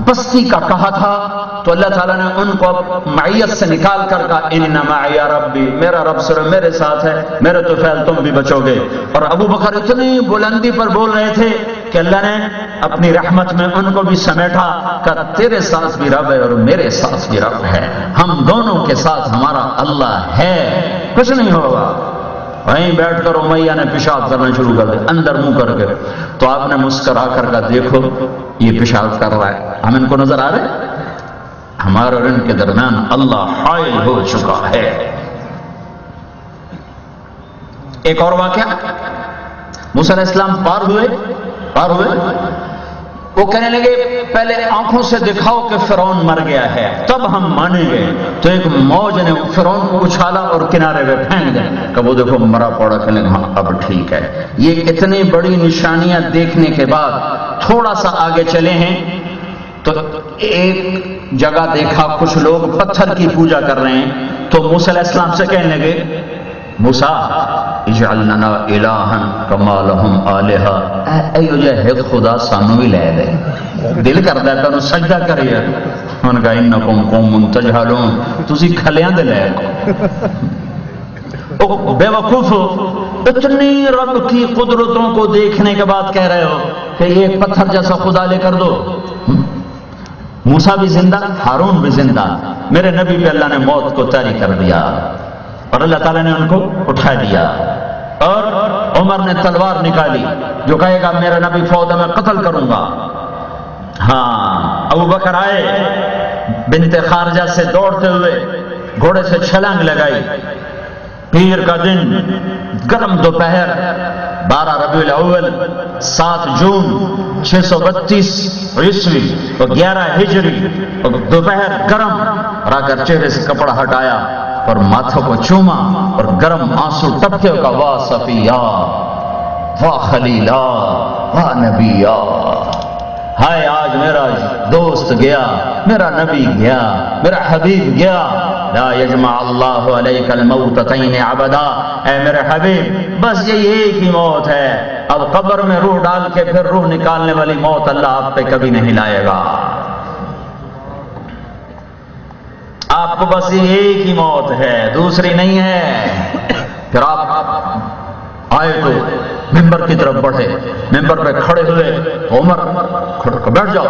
پستی کا کہا تھا تو اللہ تعالیٰ نے ان کو معیت سے نکال کر کہا ان معی ربی، میرا رب صرف میرے ساتھ ہے، میرے تو فعل تم بھی بچو گے۔ اور ابو بکر اتنی بلندی پر بول رہے تھے کہ اللہ نے اپنی رحمت میں ان کو بھی سمیٹا، کہا تیرے ساتھ بھی رب ہے اور میرے ساتھ بھی رب ہے، ہم دونوں کے ساتھ ہمارا اللہ ہے، کچھ نہیں ہوگا۔ وہیں بیٹھ کر امیہ نے پیشاب کرنا شروع کر دیا اندر منہ کر کے، تو آپ نے مسکرا کر کہا دیکھو یہ پیشاب کر رہا ہے، ہم ان کو نظر آ رہے، ہمارے اور ان کے درمیان اللہ حائل ہو چکا ہے۔ ایک اور واقعہ، موسیٰ علیہ السلام پار ہوئے، وہ کہنے لگے پہلے آنکھوں سے دکھاؤ کہ فرعون مر گیا ہے تب ہم مانیں گے۔ تو ایک موج نے فرعون کو اچھالا اور کنارے پہ پھینک دیا کہ وہ دیکھو مرا پڑا، کہنے لگے ہاں اب ٹھیک ہے۔ یہ اتنی بڑی نشانیاں دیکھنے کے بعد تھوڑا سا آگے چلے ہیں تو ایک جگہ دیکھا کچھ لوگ پتھر کی پوجا کر رہے ہیں، تو موسیٰ علیہ السلام سے کہنے لگے موسیٰ اجعل لنا الہا کما لہم آلہہ، اے جو خدا سانو بھی لے دے، دل کردا ہے تانوں سجدہ کریے۔ انہوں نے کہا انکم قوم تجہلون، تسی کھلیاں دے لے بے وقوف ہو، اتنی رب کی قدرتوں کو دیکھنے کے بعد کہہ رہے ہو کہ ایک پتھر جیسا خدا لے کر دو۔ موسیٰ بھی زندہ، ہارون بھی زندہ، میرے نبی پہ اللہ نے موت کو طاری کر دیا اور اللہ تعالیٰ نے ان کو اٹھا دیا۔ اور عمر نے تلوار نکالی، جو کہے گا میرا نبی فوت میں قتل کروں گا۔ ہاں ابو بکر آئے بنت خارجہ سے دوڑتے ہوئے، گھوڑے سے چھلانگ لگائی۔ پیر کا دن، گرم دوپہر، 12 ربیع الاول 7 جون 632 عیسوی اور 11 ہجری، اور دوپہر گرم، اور آ کر چہرے سے کپڑا ہٹایا اور ماتھوں کو چوما اور گرم آنسو ٹپکے کا واہ صفیہ واہ خلیلہ واہ نبیہ، ہائے آج میرا دوست گیا، میرا نبی گیا، میرا حبیب گیا۔ لا یجمع اللہ علیک الموتتین عبدا، اے میرے حبیب بس یہی ایک ہی موت ہے، اب قبر میں روح ڈال کے پھر روح نکالنے والی موت اللہ آپ پہ کبھی نہیں لائے گا، آپ کو بس یہ ایک ہی موت ہے، دوسری نہیں ہے۔ پھر آپ آئے تو ممبر کی طرف بڑھے، ممبر پہ کھڑے ہوئے، عمر کھڑے کو بیٹھ جاؤ،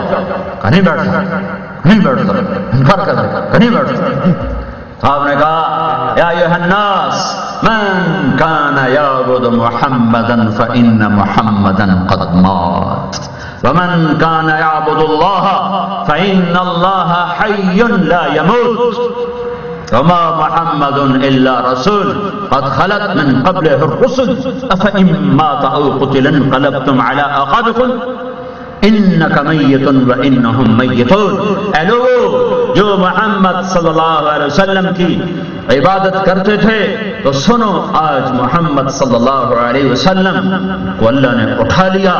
کہیں بیٹھتا، انکار کر دے کہیں بیٹھتا۔ آپ نے کہا یا ایھا الناس من کان یعبد محمدا فإن محمدا قد مات ومن كان يعبد الله فإن الله حي لا يموت وما محمد إلا رسول قد خلت من قبله الرسل أفإن مات أو قتل انقلبتم على أعقابكم إنك ميت وإنهم ميتون۔ اے لوگو جو محمد صلی اللہ علیہ وسلم کی عبادت کرتے تھے تو سنو، آج محمد صلی اللہ علیہ وسلم کو اللہ نے اٹھا لیا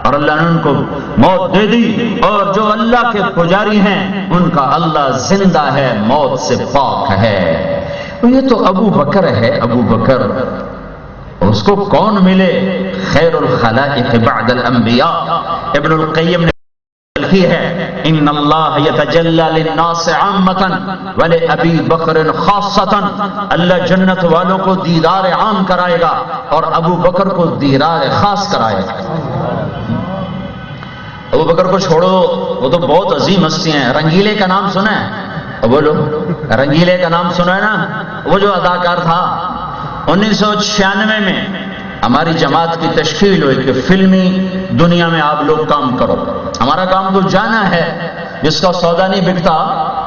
اور اللہ نے ان کو موت دے دی، اور جو اللہ کے پجاری ہیں ان کا اللہ زندہ ہے، موت سے پاک ہے۔ یہ تو ابو بکر ہے، ابو بکر، اس کو کون ملے؟ خیر الخلائق بعد الانبیاء۔ ابن القیم نے لکھی ہے ان اللہ یتجلی للناس عامۃ ولابی بکر خاصۃ، اللہ جنت والوں کو دیدار عام کرائے گا اور ابو بکر کو دیدار خاص کرائے گا۔ ابو بکر کو چھوڑو، وہ تو بہت عظیم ہستی ہیں۔ رنگیلے کا نام سنا ہے؟ بولو، رنگیلے کا نام سنا ہے نا؟ وہ جو اداکار تھا، 1996 میں ہماری جماعت کی تشکیل ہوئی کہ فلمی دنیا میں آپ لوگ کام کرو، ہمارا کام تو جانا ہے، جس کا سودا نہیں بکتا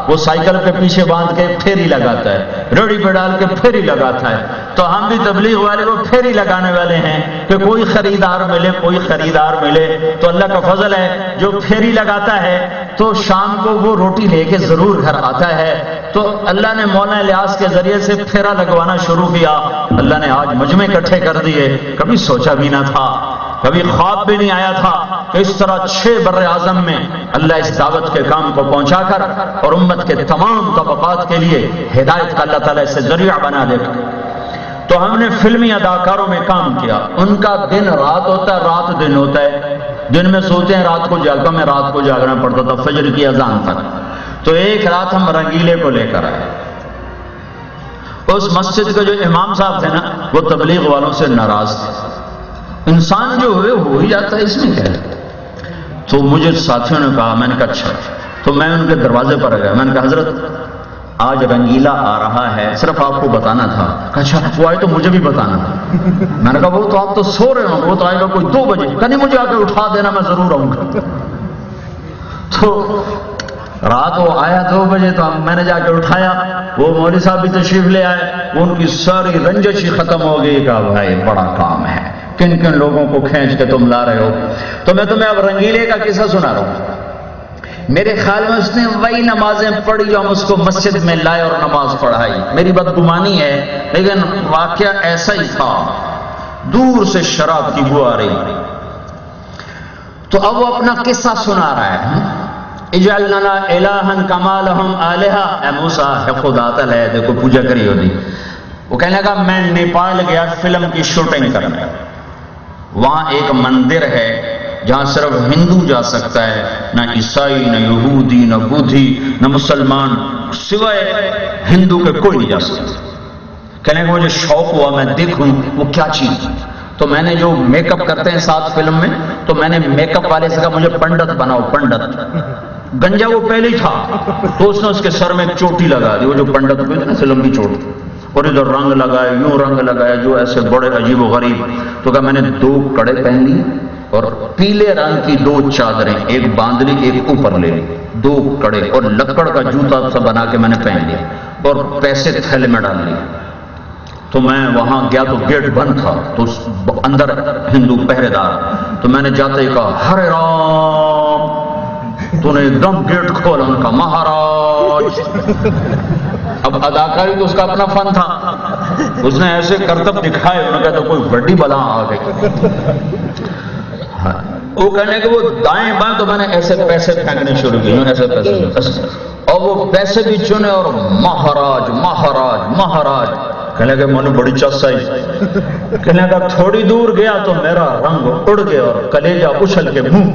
وہ سائیکل کے پیچھے باندھ کے پھیری لگاتا ہے، ریڑھی پہ ڈال کے پھیری لگاتا ہے۔ تو ہم بھی تبلیغ والے وہ پھیری لگانے والے ہیں کہ کوئی خریدار ملے، کوئی خریدار ملے۔ تو اللہ کا فضل ہے، جو پھیری لگاتا ہے تو شام کو وہ روٹی لے کے ضرور گھر آتا ہے۔ تو اللہ نے مولانا الیاس کے ذریعے سے پھیرا لگوانا شروع کیا، اللہ نے آج مجمع اکٹھے کر دیے۔ کبھی سوچا بھی نہ تھا، کبھی خواب بھی نہیں آیا تھا کہ اس طرح 6 بر اعظم میں اللہ اس دعوت کے کام کو پہنچا کر اور امت کے تمام طبقات کے لیے ہدایت کا اللہ تعالیٰ اسے ذریعہ بنا دے گا۔ تو ہم نے فلمی اداکاروں میں کام کیا، ان کا دن رات ہوتا ہے، رات دن ہوتا ہے، دن میں سوتے ہیں، رات کو جاگتا، میں رات کو جاگنا پڑتا تھا فجر کی اذان تک۔ تو ایک رات ہم رنگیلے کو لے کر آئے، اس مسجد کے جو امام صاحب تھے نا وہ تبلیغ والوں سے ناراض تھے، انسان جو ہوئے ہو ہی جاتا ہے، اس میں کیا ہے۔ تو مجھے ساتھیوں نے کہا، میں نے کہا اچھا، تو میں ان کے دروازے پر گیا، میں نے کہا حضرت آج رنگیلا آ رہا ہے، صرف آپ کو بتانا تھا۔ کہا اچھا وہ آئے تو مجھے بھی بتانا تھا۔ میں نے کہا وہ تو آپ تو سو رہے ہوں، وہ تو آئے گا کوئی 2 بجے۔ کہ نہیں مجھے آ کے اٹھا دینا، میں ضرور آؤں گا۔ تو رات وہ آیا 2 بجے، تو میں نے جا کے اٹھایا، وہ مولوی صاحب بھی تشریف لے آئے، ان کی ساری رنجش ہی ختم ہو گئی۔ کہا بھائی بڑا کام ہے، کن کن لوگوں کو کھینچ کے تم لا رہے ہو۔ تو میں تمہیں اب رنگیلے کا قصہ سنا رہا ہوں۔ میرے خیال میں اس نے وہی نمازیں پڑھی جو ہم اس کو مسجد میں لائے اور نماز پڑھائی، میری بدگمانی ہے لیکن واقعہ ایسا ہی تھا، دور سے شراب کی بو آ رہی۔ تو اب وہ اپنا قصہ سنا رہا ہے، اجعل لنا الہا کما لہم آلہہ، اے موسیٰ ہے خدا تعالی ہے، دیکھو پوجا کری ہوتی۔ وہ کہنے لگا میں نیپال گیا فلم کی شوٹنگ کرنے، وہاں ایک مندر ہے جہاں صرف ہندو جا سکتا ہے، نہ عیسائی، نہ یہودی، نہ بدھی، نہ مسلمان، سوائے ہندو کے کوئی نہیں جا سکتا۔ کہنے کہ مجھے شوق ہوا میں دیکھوں وہ کیا چیز۔ تو میں نے جو میک اپ کرتے ہیں ساتھ فلم میں، تو میں نے میک اپ والے سے کہا مجھے پنڈت بناؤ، پنڈت۔ گنجا وہ پہلے ہی تھا، تو اس نے اس کے سر میں ایک چوٹی لگا دی، وہ جو پنڈت ہوئی نا فلم کی چوٹی، اور ادھر رنگ لگائے، یوں رنگ لگایا جو ایسے بڑے عجیب و غریب۔ تو کہا میں نے 2 کڑے پہن لی اور پیلے رنگ کی 2 چادریں، ایک باندھ لی ایک اوپر لے لی، 2 کڑے، اور لکڑ کا جوتا سا بنا کے میں نے پہن لیا اور پیسے تھیلے میں ڈال لیے۔ تو میں وہاں گیا تو گیٹ بند تھا، تو اندر ہندو پہرے دار، تو میں نے جاتے ہی کہا ہرے رام، تو نے ایک دم گیٹ کھولا، ان کا مہاراج۔ اب اداکاری تو اس کا اپنا فن تھا، اس نے ایسے کرتب دکھائے، انہوں نے کہا تو کوئی بڑی بلا آ گئی۔ وہ کہنے کہ وہ دائیں بائیں، تو میں نے ایسے پیسے پھینکنے شروع کیے، ایسے پیسے، اور وہ پیسے بھی چنے، اور مہاراج مہاراج مہاراج۔ کہنے کہ میں نے بڑی چس آئی۔ کہنے کہ تھوڑی دور گیا تو میرا رنگ اڑ گیا اور کلیجہ اچھل کے منہ،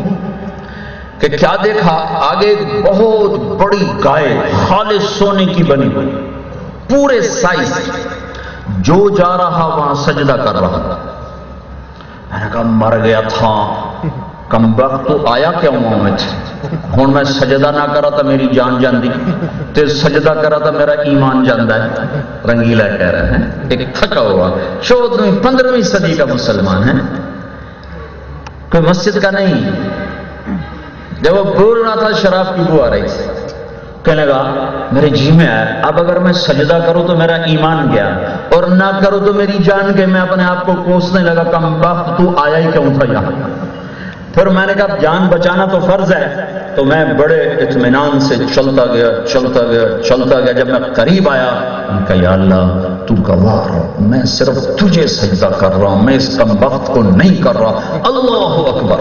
کہ کیا دیکھا، آگے بہت بڑی گائے خالص سونے کی بنی ہوئی، پورے سائز، جو جا رہا وہاں سجدہ کر رہا تھا۔ میں نے کہا مر گیا تھا، کم وقت تو آیا کیا ہوں میں تھے، ہوں میں سجدہ نہ کرا تو میری جان جاندی، تے سجدہ کرا تو میرا ایمان جاندہ ہے۔ رنگیلا کہہ رہے ہیں، ایک تھکا ہوا 14ویں 15ویں صدی کا مسلمان ہے، کوئی مسجد کا نہیں۔ جب وہ بول رہا تھا شراب کی بو آ رہی تھی، کہنے لگا میرے جی میں آیا، اب اگر میں سجدہ کروں تو میرا ایمان گیا، اور نہ کروں تو میری جان گئی۔ میں اپنے آپ کو کوسنے لگا، کم وقت تو آیا ہی کیوں تھا یہاں۔ پھر میں نے کہا جان بچانا تو فرض ہے، تو میں بڑے اطمینان سے چلتا گیا چلتا گیا چلتا گیا۔ جب میں قریب آیا، میں نے کہا یا اللہ تو گواہ ہے، میں صرف تجھے سجدہ کر رہا ہوں، میں اس کم وقت کو نہیں کر رہا۔ اللہ اکبر۔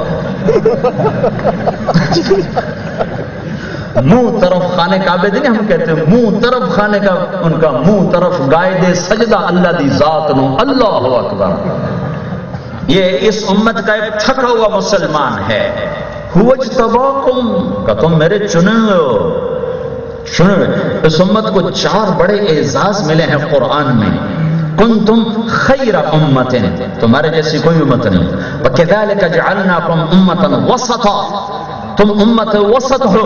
منہ طرف خانے کعبے دے، ہم کہتے ہیں منہ طرف خانے کا، ان کا منہ طرف گائے دے سجدہ اللہ دی ذات نو۔ اللہ اکبر۔ یہ اس امت کا ایک تھکا ہوا مسلمان ہے۔ اجتباکم، کہ تم میرے چنے ہوئے ہو، چنے ہوئے۔ اس امت کو 4 بڑے اعزاز ملے ہیں قرآن میں۔ کنتم خیر امت، تمہارے جیسی کوئی امت نہیں۔ وکذالک جعلناکم امۃ وسطا، تم امت وسط ہو،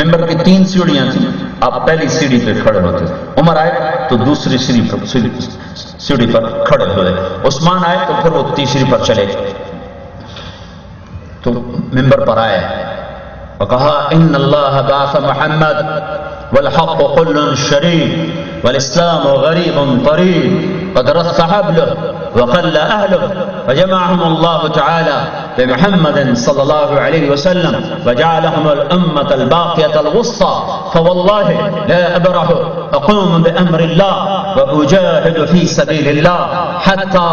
ممبر کی 3 سیڑھیاں تھیں، آپ پہلی سیڑھی پہ کھڑے ہوتے تھے، عمر آئے تو دوسری سیڑھی پر کھڑے ہوئے، عثمان آئے تو پھر وہ تیسری پر چلے، تو ممبر پر آئے اور کہا ان اللہ بعث محمد والحق قل شریف والاسلام غریب طریب قد رث حبله وقل اهله فجمعهم الله تعالى بمحمد صلى الله عليه وسلم وجعلهم الامه الباقيه الوسطى فوالله لا ابرح اقوم بامر الله واجاهد في سبيل الله حتى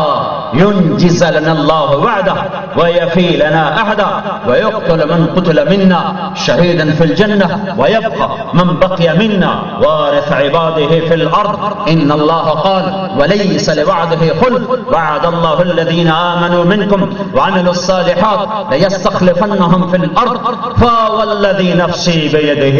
ينجز لنا الله وعده ويفي لنا عهده ويقتل من قتل منا شهيدا في الجنه ويبقى من بقي منا وارث عباده في الارض ان الله قال وليس لوعده خلف وعد الله الذين آمنوا منكم وعملوا الصالحات ليستخلفنهم في الأرض فوالذي نفسي بيده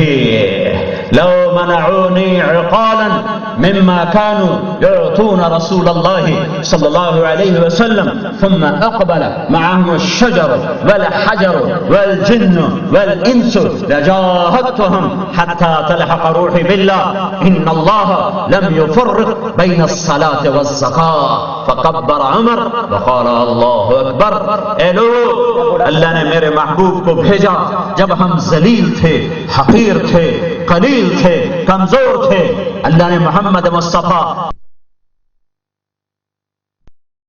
لو منعوني عقالا مما كانوا يعطون رسول الله صلى الله عليه وسلم ثم أقبل معهم الشجر والحجر والجن والإنس لجاهدتهم حتى تلحق روحي بالله إن الله لم يفرق بين الصلاة والزكاة فکبر عمر وقال اللہ اکبر۔ اے لوگ، اللہ نے میرے محبوب کو بھیجا جب ہم ذلیل تھے، حقیر تھے، قلیل تھے، کمزور تھے۔ اللہ نے محمد مصطفیٰ